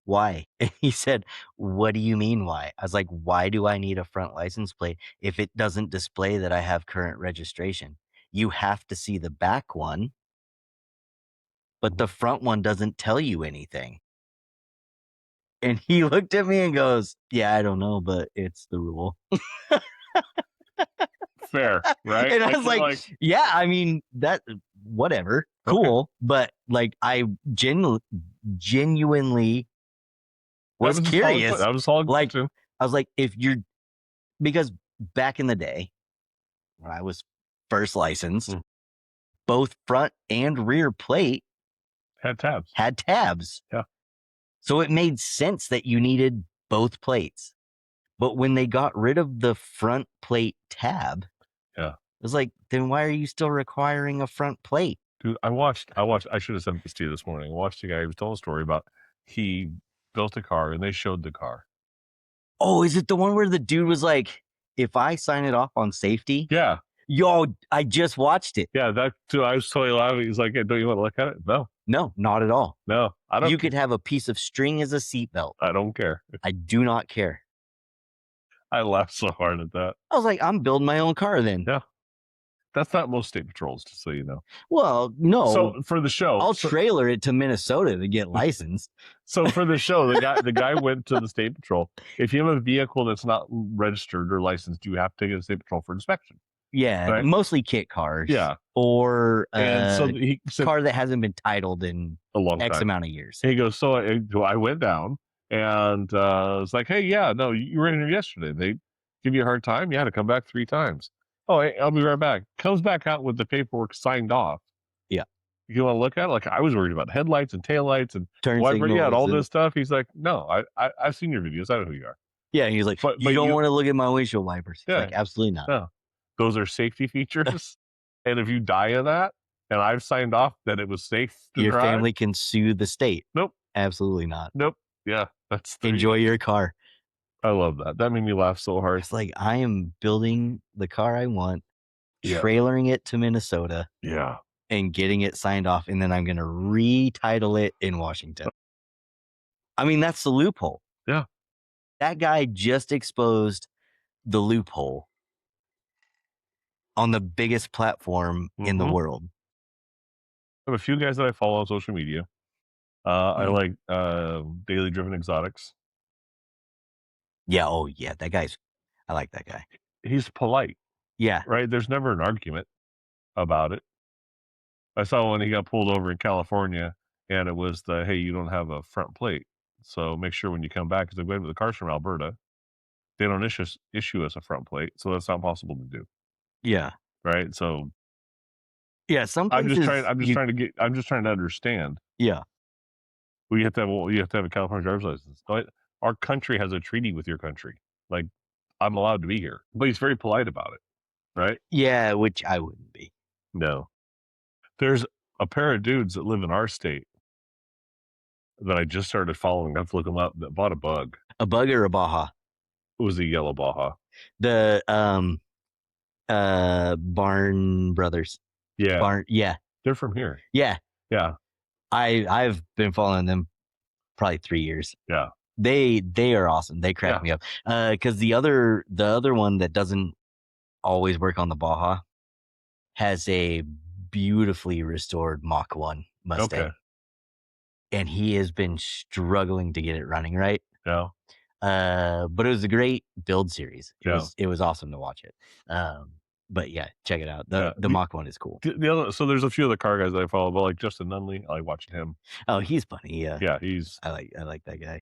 Speaker 2: why?" And he said, "What do you mean why?" I was like, "Why do I need a front license plate if it doesn't display that I have current registration? You have to see the back one, but the front one doesn't tell you anything." And he looked at me and goes, "Yeah, I don't know, but it's the rule."
Speaker 1: fair, right?
Speaker 2: And I was like, "Yeah, I mean, that, whatever, cool." But like, I genuinely was curious.
Speaker 1: That was a solid
Speaker 2: Like,
Speaker 1: question.
Speaker 2: I was like, because back in the day when I was first licensed, both front and rear plate
Speaker 1: Had tabs.
Speaker 2: Yeah. So it made sense that you needed both plates. But when they got rid of the front plate tab, it was like, then why are you still requiring a front plate?
Speaker 1: Dude, I should have sent this to you this morning. I watched a guy who was telling a story about he built a car and they showed the car.
Speaker 2: Oh, is it the one where the dude was like, "If I sign it off on safety?"
Speaker 1: Yeah.
Speaker 2: Yo, I just watched it.
Speaker 1: Yeah, that too. I was totally laughing. He's like, "Hey, don't you want to look at it?"
Speaker 2: No, not at all.
Speaker 1: No, I don't.
Speaker 2: You could have a piece of string as a seatbelt.
Speaker 1: I don't care.
Speaker 2: I do not care.
Speaker 1: I laughed so hard at that.
Speaker 2: I was like, I'm building my own car then.
Speaker 1: Yeah. That's not most state patrols, just so you know.
Speaker 2: Well, no.
Speaker 1: So for the show,
Speaker 2: I'll trailer it to Minnesota to get licensed.
Speaker 1: So for the show, the guy went to the state patrol. If you have a vehicle that's not registered or licensed, you have to take it to the state patrol for inspection.
Speaker 2: Yeah, right? Mostly kit cars.
Speaker 1: Yeah,
Speaker 2: or
Speaker 1: and so he said,
Speaker 2: car that hasn't been titled in
Speaker 1: a long
Speaker 2: X
Speaker 1: time.
Speaker 2: amount of years.
Speaker 1: He goes, so I went down and it's like, "Hey, yeah, no, you were in here yesterday. They give you a hard time. You had to come back 3 times. Oh, hey, I'll be right back." Comes back out with the paperwork signed off.
Speaker 2: Yeah.
Speaker 1: You want to look at it? Like, I was worried about headlights and taillights and
Speaker 2: turn signals.
Speaker 1: Yeah, all this stuff. He's like, "No, I've seen your videos. I know who you are."
Speaker 2: Yeah, he's like, but you don't want to look at my windshield wipers. Yeah, like, absolutely not.
Speaker 1: No. Those are safety features. And if you die of that, and I've signed off that it was safe to
Speaker 2: your
Speaker 1: drive,
Speaker 2: family can sue the state.
Speaker 1: Nope.
Speaker 2: Absolutely not.
Speaker 1: Nope. Yeah.
Speaker 2: Enjoy your car.
Speaker 1: I love that. That made me laugh so hard.
Speaker 2: It's like, I am building the car I want, trailering it to Minnesota.
Speaker 1: Yeah.
Speaker 2: And getting it signed off. And then I'm going to retitle it in Washington. I mean, that's the loophole.
Speaker 1: Yeah.
Speaker 2: That guy just exposed the loophole on the biggest platform in the world.
Speaker 1: I have a few guys that I follow on social media. I like Daily Driven Exotics.
Speaker 2: Yeah. Oh, yeah. I like that guy.
Speaker 1: He's polite.
Speaker 2: Yeah.
Speaker 1: Right? There's never an argument about it. I saw when he got pulled over in California, and it was hey, you don't have a front plate. So make sure when you come back, because the car's from Alberta, they don't issue us a front plate. So that's not possible to do.
Speaker 2: Yeah.
Speaker 1: Right. So
Speaker 2: yeah,
Speaker 1: I'm just trying to understand.
Speaker 2: Yeah.
Speaker 1: Well, you have to have a California driver's license. Our country has a treaty with your country. Like, I'm allowed to be here. But he's very polite about it. Right?
Speaker 2: Yeah, which I wouldn't be.
Speaker 1: No. There's a pair of dudes that live in our state that I just started following. I have to look them up, that bought a bug.
Speaker 2: A bug or a Baja?
Speaker 1: It was a yellow Baja.
Speaker 2: The Barn Brothers.
Speaker 1: Yeah.
Speaker 2: Yeah.
Speaker 1: They're from here.
Speaker 2: Yeah.
Speaker 1: Yeah.
Speaker 2: I've been following them probably 3 years.
Speaker 1: Yeah.
Speaker 2: They are awesome. They crack me up. Because the other one that doesn't always work on the Baja has a beautifully restored Mach 1 Mustang.
Speaker 1: Okay.
Speaker 2: and he has been struggling to get it running right.
Speaker 1: Yeah.
Speaker 2: But it was a great build series.
Speaker 1: Yeah.
Speaker 2: It was awesome to watch it. But yeah, check it out. The
Speaker 1: Yeah.
Speaker 2: mock one is cool.
Speaker 1: The other, so there's a few other car guys that I follow, but like Justin Nunley, I like watching him.
Speaker 2: Oh, he's funny. Yeah,
Speaker 1: Yeah, he's
Speaker 2: I like that guy.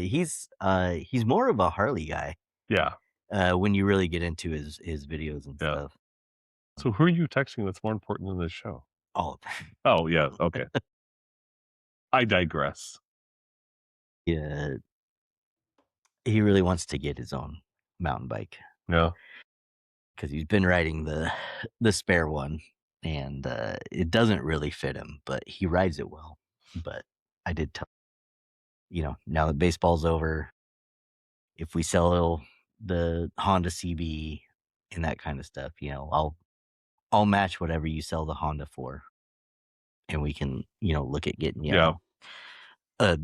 Speaker 2: He's more of a Harley guy.
Speaker 1: yeah.
Speaker 2: When you really get into his videos and
Speaker 1: Yeah.
Speaker 2: stuff.
Speaker 1: So who are you texting that's more important than this show?
Speaker 2: All of that.
Speaker 1: Oh yeah, okay. I digress.
Speaker 2: Yeah, he really wants to get his own mountain bike
Speaker 1: Yeah.
Speaker 2: because he's been riding the spare one, and it doesn't really fit him, but he rides it well. But I did tell now that baseball's over, if we sell the Honda CB and that kind of stuff, I'll match whatever you sell the Honda for, and we can look at getting
Speaker 1: Yeah.
Speaker 2: a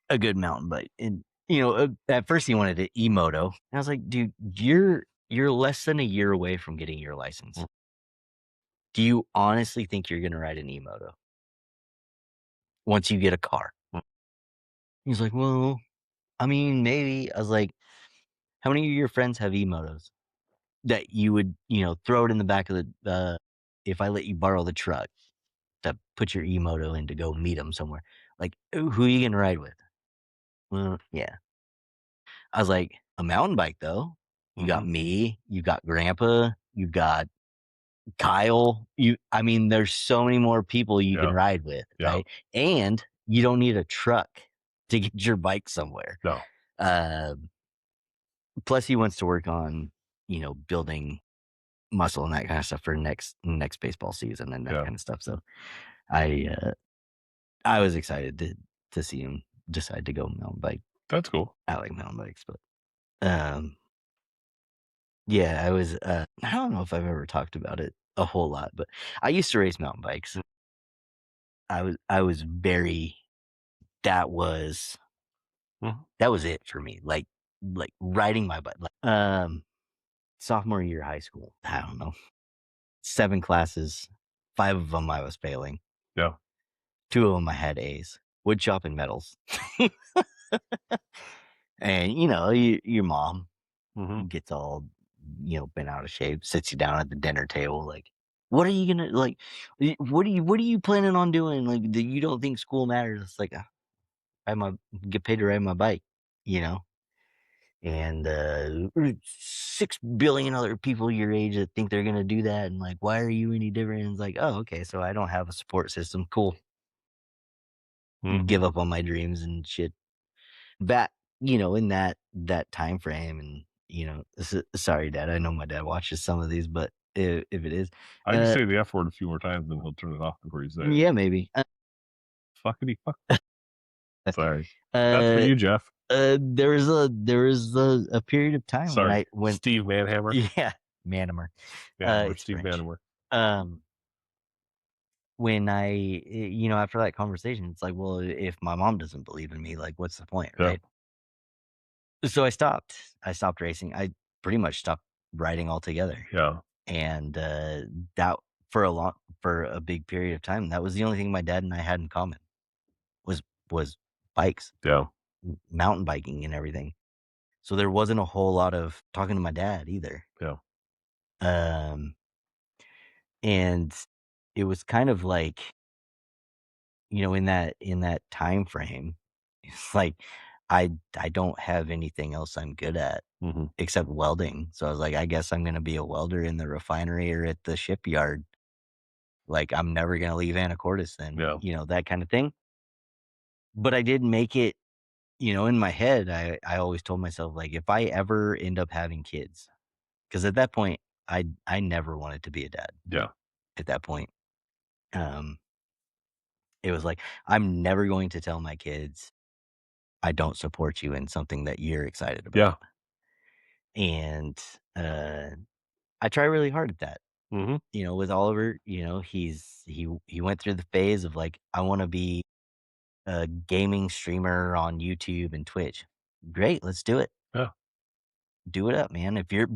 Speaker 2: a good mountain bike. And at first he wanted an E-moto. And I was like, dude, you're less than a year away from getting your license. Do you honestly think you're gonna ride an E-moto once you get a car? He's like, well, I mean, maybe. I was like, how many of your friends have E-motos that you would, throw it in the back of the if I let you borrow the truck to put your E-moto in to go meet them somewhere? Like, who are you gonna ride with? Well, yeah. I was like, a mountain bike though. You got me, you got Grandpa, you got Kyle. I mean, there's so many more people you can
Speaker 1: Yeah.
Speaker 2: ride with,
Speaker 1: Yeah.
Speaker 2: right? And you don't need a truck to get your bike somewhere.
Speaker 1: No.
Speaker 2: Plus, he wants to work on, building muscle and that kind of stuff for next baseball season and that
Speaker 1: Yeah.
Speaker 2: kind of stuff. So, I was excited to see him decide to go mountain bike.
Speaker 1: That's cool.
Speaker 2: I like mountain bikes, but yeah, I was. I don't know if I've ever talked about it a whole lot, but I used to race mountain bikes. I was very. That was
Speaker 1: Mhm.
Speaker 2: that was it for me. Like riding my bike. Sophomore year of high school. I don't know. 7 classes, 5 of them I was failing.
Speaker 1: Yeah.
Speaker 2: 2 of them I had A's. Wood shop and medals. And your mom
Speaker 1: Mhm.
Speaker 2: gets all bent out of shape, sits you down at the dinner table, like, what are you gonna like? What are you planning on doing? Like, you don't think school matters? It's like, get paid to ride my bike, and 6 billion other people your age that think they're gonna do that, and like, why are you any different? And it's like, oh, okay, so I don't have a support system. Cool,
Speaker 1: Mhm.
Speaker 2: give up on my dreams and shit. That in that time frame, and sorry, Dad. I know my dad watches some of these, but if it is,
Speaker 1: I just say the F word a few more times, then he'll turn it off before you say it.
Speaker 2: yeah, maybe.
Speaker 1: Fuckity fuck. Sorry. That's for you, Jeff.
Speaker 2: There was a period of time
Speaker 1: Sorry.
Speaker 2: when
Speaker 1: Steve Manhammer.
Speaker 2: yeah, Manhammer. It's
Speaker 1: Steve
Speaker 2: French.
Speaker 1: Manhammer.
Speaker 2: When I after that conversation, it's like, well, if my mom doesn't believe in me, like, what's the point,
Speaker 1: Yeah.
Speaker 2: right? So I stopped racing. I pretty much stopped riding altogether.
Speaker 1: Yeah.
Speaker 2: And that for a big period of time, that was the only thing my dad and I had in common was bikes,
Speaker 1: Yeah.
Speaker 2: mountain biking and everything. So there wasn't a whole lot of talking to my dad either.
Speaker 1: Yeah.
Speaker 2: And it was kind of like, in that time frame, it's like I don't have anything else I'm good at
Speaker 1: Mhm.
Speaker 2: except welding. So I was like, I guess I'm gonna be a welder in the refinery or at the shipyard. Like, I'm never gonna leave Anacortes then.
Speaker 1: Yeah.
Speaker 2: That kind of thing. But I did make it, in my head, I always told myself, like, if I ever end up having kids, because at that point I never wanted to be a dad.
Speaker 1: Yeah.
Speaker 2: At that point. It was like, I'm never going to tell my kids I don't support you in something that you're excited about.
Speaker 1: Yeah.
Speaker 2: And I try really hard at that.
Speaker 1: Mhm.
Speaker 2: With Oliver, he went through the phase of like, I want to be a gaming streamer on YouTube and Twitch. Great, let's do it.
Speaker 1: Yeah.
Speaker 2: Do it up, man. If you're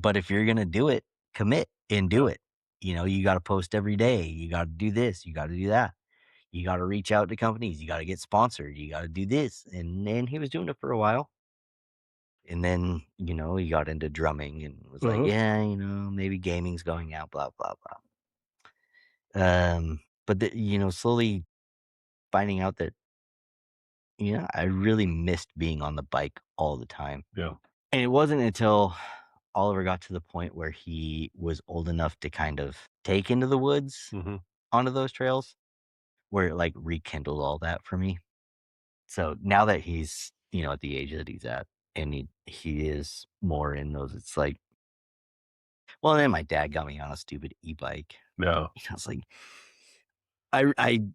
Speaker 2: gonna do it, commit and do it. You got to post every day. You got to do this. You got to do that. you got to reach out to companies. You got to get sponsored. You got to do this. And then he was doing it for a while. And then, he got into drumming and was like, yeah, maybe gaming's going out, blah, blah, blah. But, slowly finding out that, I really missed being on the bike all the time.
Speaker 1: Yeah.
Speaker 2: And it wasn't until Oliver got to the point where he was old enough to kind of take into the woods
Speaker 1: Mm-hmm.
Speaker 2: onto those trails where it like rekindled all that for me. So now that he's, at the age that he's at and he is more in those, it's like, well, and then my dad got me on a stupid e-bike.
Speaker 1: Yeah.
Speaker 2: I was like,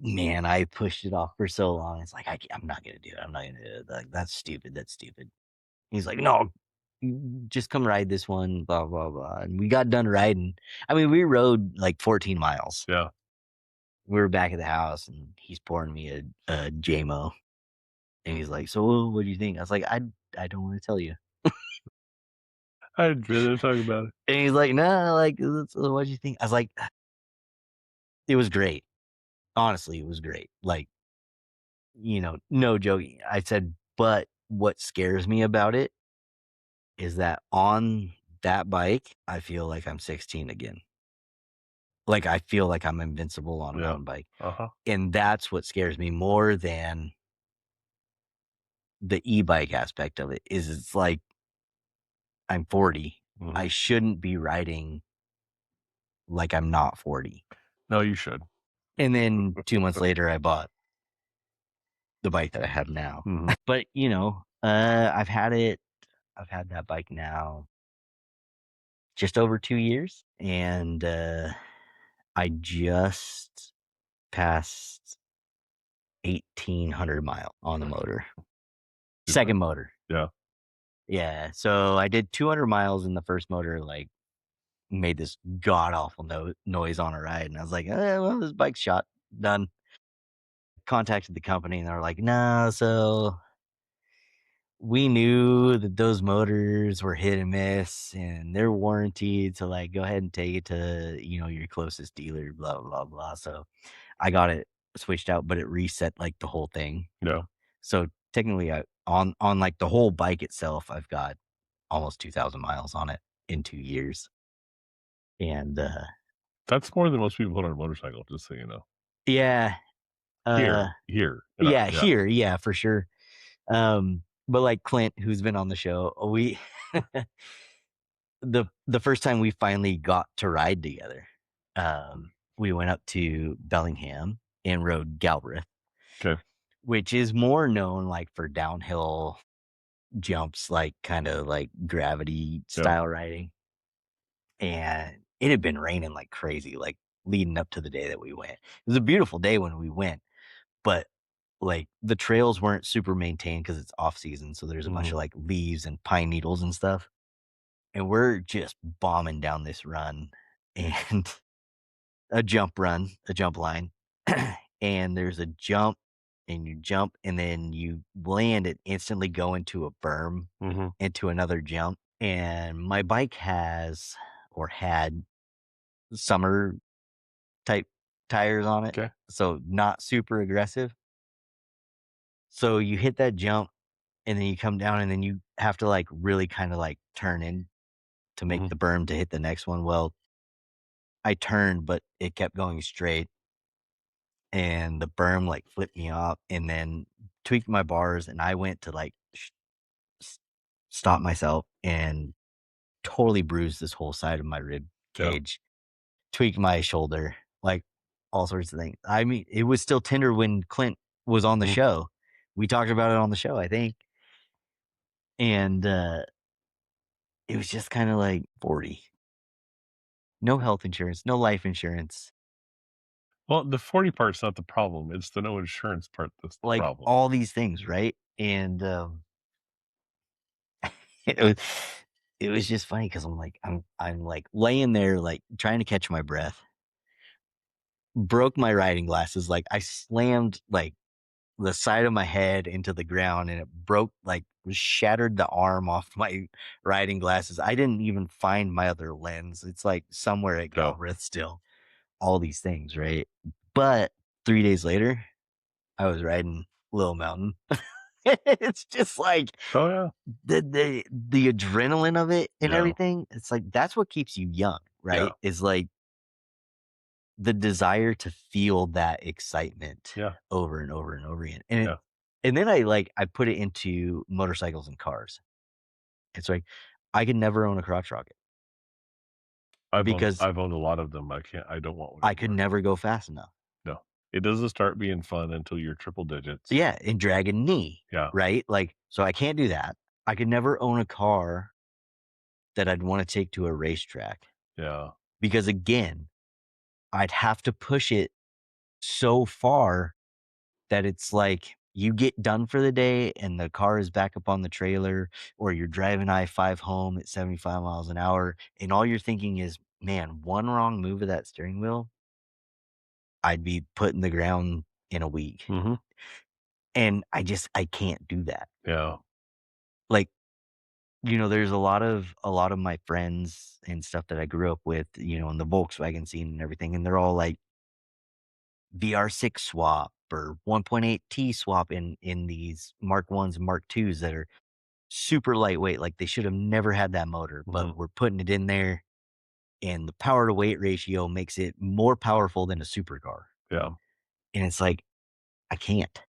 Speaker 2: man, I pushed it off for so long. It's like, I'm not going to do it. I'm not going to do it. Like, that's stupid. That's stupid. He's like, no, just come ride this one, blah, blah, blah. And we got done riding. I mean, we rode like 14 miles.
Speaker 1: Yeah.
Speaker 2: We were back at the house and he's pouring me a JMO. And he's like, so what do you think? I was like, I don't want to tell you.
Speaker 1: I'd rather talk about it.
Speaker 2: And he's like, no, like, what do you think? I was like, it was great. Honestly, it was great. Like, no joking. I said, but what scares me about it is that on that bike, I feel like I'm 16 again. Like, I feel like I'm invincible on a mountain bike.
Speaker 1: Uh-huh.
Speaker 2: And that's what scares me more than the e-bike aspect of it is it's like I'm 40.
Speaker 1: Mm-hmm.
Speaker 2: I shouldn't be riding like I'm not 40.
Speaker 1: No, you should.
Speaker 2: And then 2 months later, I bought the bike that I have now.
Speaker 1: Mm-hmm.
Speaker 2: But, I've had that bike now just over 2 years. And I just passed 1,800 miles on the motor. Second motor.
Speaker 1: Yeah.
Speaker 2: Yeah. So I did 200 miles in the first motor, like made this god awful noise on a ride. And I was like, well, this bike's shot. Done. Contacted the company and they're like, no, so we knew that those motors were hit and miss and they're warranted. So like, go ahead and take it to, your closest dealer, blah, blah, blah. So I got it switched out, but it reset like the whole thing.
Speaker 1: Yeah.
Speaker 2: So technically on like the whole bike itself, I've got almost 2,000 miles on it in 2 years. And
Speaker 1: that's more than most people put on a motorcycle, just so you know.
Speaker 2: yeah.
Speaker 1: Here.
Speaker 2: Here. Yeah, for sure. But like Clint, who's been on the show, we the first time we finally got to ride together, we went up to Bellingham and rode Galbraith.
Speaker 1: Okay.
Speaker 2: Which is more known like for downhill jumps, like kind of like gravity style riding. And it had been raining like crazy, like leading up to the day that we went. It was a beautiful day when we went, but like the trails weren't super maintained because it's off season. So there's a bunch of like leaves and pine needles and stuff. And we're just bombing down this run and a jump line. And there's a jump and you jump and then you land and instantly go into a berm, into another jump. And my bike had summer type tires on it.
Speaker 1: Okay.
Speaker 2: So not super aggressive. So you hit that jump and then you come down and then you have to like really kind of like turn in to make the berm to hit the next one. Well, I turned, but it kept going straight and the berm like flipped me off and then tweaked my bars. And I went to like stop myself and totally bruised this whole side of my rib cage, tweaked my shoulder, like all sorts of things. I mean, it was still tender when Clint was on the show. We talked about it on the show, I think. And it was just kind of like 40. No health insurance, no life insurance.
Speaker 1: Well, the 40 part's not the problem. It's the no insurance part that's the
Speaker 2: like
Speaker 1: problem.
Speaker 2: All these things, right? And it was just funny because I'm like laying there like trying to catch my breath. Broke my riding glasses. Like I slammed like the side of my head into the ground and it broke, like shattered the arm off my riding glasses. I didn't even find my other lens. It's like somewhere at Galbraith still. All these things, right? But 3 days later, I was riding Little Mountain. It's just like
Speaker 1: Oh yeah.
Speaker 2: the adrenaline of it and
Speaker 1: Yeah.
Speaker 2: everything. It's like that's what keeps you young, right? Is like the desire to feel that excitement
Speaker 1: Yeah.
Speaker 2: over and over and over again.
Speaker 1: Yeah.
Speaker 2: And then I put it into motorcycles and cars. It's like I could never own a crotch rocket because
Speaker 1: I've owned a lot of them. I don't want one
Speaker 2: I could
Speaker 1: anymore.
Speaker 2: never go fast enough.
Speaker 1: No. It doesn't start being fun until you're triple digits.
Speaker 2: Yeah, and drag a knee,
Speaker 1: Yeah.
Speaker 2: right? Like, so I can't do that. I could never own a car that I'd want to take to a racetrack
Speaker 1: Yeah.
Speaker 2: because again, I'd have to push it so far that it's like you get done for the day and the car is back up on the trailer, or you're driving I-5 home at 75 miles an hour, and all you're thinking is, man, one wrong move of that steering wheel, I'd be put in the ground in a week.
Speaker 1: Mm-hmm.
Speaker 2: And I can't do that.
Speaker 1: Yeah.
Speaker 2: Like, there's a lot of my friends and stuff that I grew up with, in the Volkswagen scene and everything, and they're all like VR6 swap or 1.8T swap in these Mark 1s and Mark 2s that are super lightweight. Like they should have never had that motor, but we're putting it in there, and the power to weight ratio makes it more powerful than a supercar.
Speaker 1: Yeah.
Speaker 2: And it's like, I can't.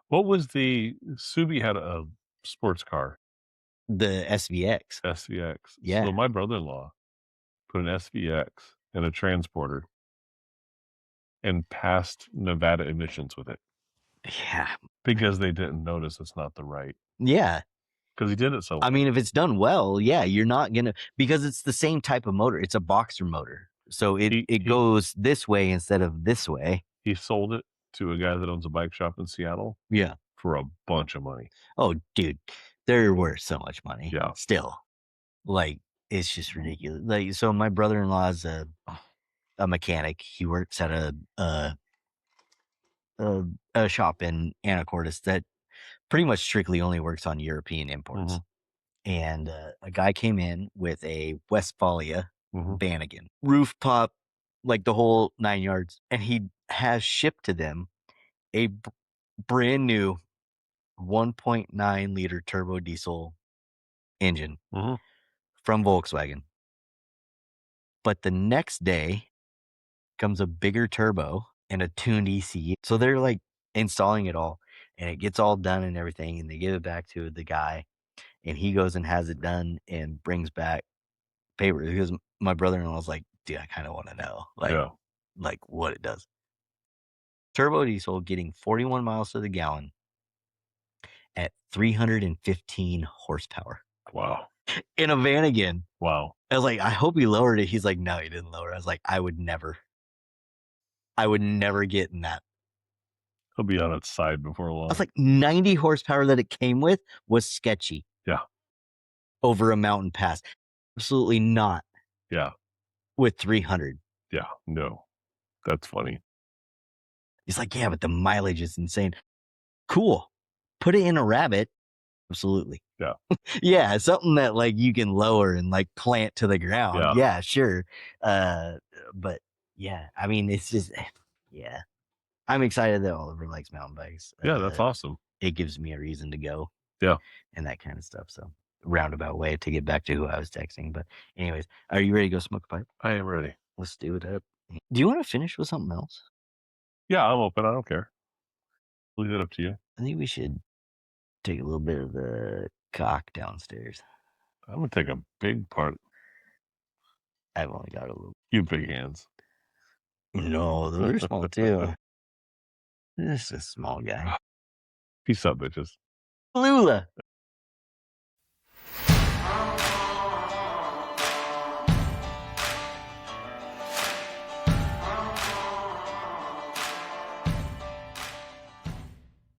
Speaker 1: What was Subi had a sports car,
Speaker 2: The SVX.
Speaker 1: SVX.
Speaker 2: Yeah.
Speaker 1: So my brother-in-law put an SVX in a transporter and passed Nevada emissions with it
Speaker 2: Yeah.
Speaker 1: because they didn't notice it's not the right.
Speaker 2: Yeah.
Speaker 1: Because he did it so
Speaker 2: I mean, if it's done well, yeah, you're not gonna, because it's the same type of motor. It's a boxer motor, so it goes this way instead of this way.
Speaker 1: He sold it to a guy that owns a bike shop in Seattle.
Speaker 2: Yeah,
Speaker 1: for a bunch of money.
Speaker 2: Oh, dude, they're worth so much money.
Speaker 1: Yeah.
Speaker 2: Still, like it's just ridiculous. Like, so my brother-in-law is a mechanic. He works at a shop in Anacortes that pretty much strictly only works on European imports. And a guy came in with a Westfalia Vanagon, roof pop, like the whole 9 yards, and he has shipped to them a brand new 1.9 liter turbo diesel engine from Volkswagen. But the next day comes a bigger turbo and a tuned ECU. So they're like installing it all, and it gets all done and everything, and they give it back to the guy, and he goes and has it done and brings back paper because my brother-in-law was like, dude, I kind of want to know like what it does. Turbo diesel getting 41 miles to the gallon at 315 horsepower.
Speaker 1: Wow.
Speaker 2: In a Vanagon.
Speaker 1: Wow.
Speaker 2: I was like, I hope he lowered it. He's like, no, he didn't lower it. I was like, I would never get in that.
Speaker 1: He'll be on its side before long.
Speaker 2: I was like, 90 horsepower that it came with was sketchy.
Speaker 1: Yeah.
Speaker 2: Over a mountain pass. Absolutely not.
Speaker 1: Yeah.
Speaker 2: With 300.
Speaker 1: Yeah. No. That's funny.
Speaker 2: He's like, yeah, but the mileage is insane. Cool. Put it in a Rabbit. Absolutely.
Speaker 1: Yeah.
Speaker 2: Yeah. Something that like you can lower and like plant to the ground. Yeah, sure. But yeah, I mean, it's just, yeah. I'm excited that Oliver likes mountain bikes.
Speaker 1: Yeah, that's awesome.
Speaker 2: It gives me a reason to go.
Speaker 1: Yeah.
Speaker 2: And that kind of stuff. So roundabout way to get back to who I was texting. But anyways, are you ready to go smoke a pipe?
Speaker 1: I am ready.
Speaker 2: Let's do it up. Do you want to finish with something else?
Speaker 1: Yeah, I'm open. I don't care. Leave it up to you.
Speaker 2: I think we should take a little bit of the cock downstairs.
Speaker 1: I'm going to take a big part.
Speaker 2: I've only got a little.
Speaker 1: You big hands.
Speaker 2: No, those are small too. This is a small guy.
Speaker 1: Peace up, bitches.
Speaker 2: Lula.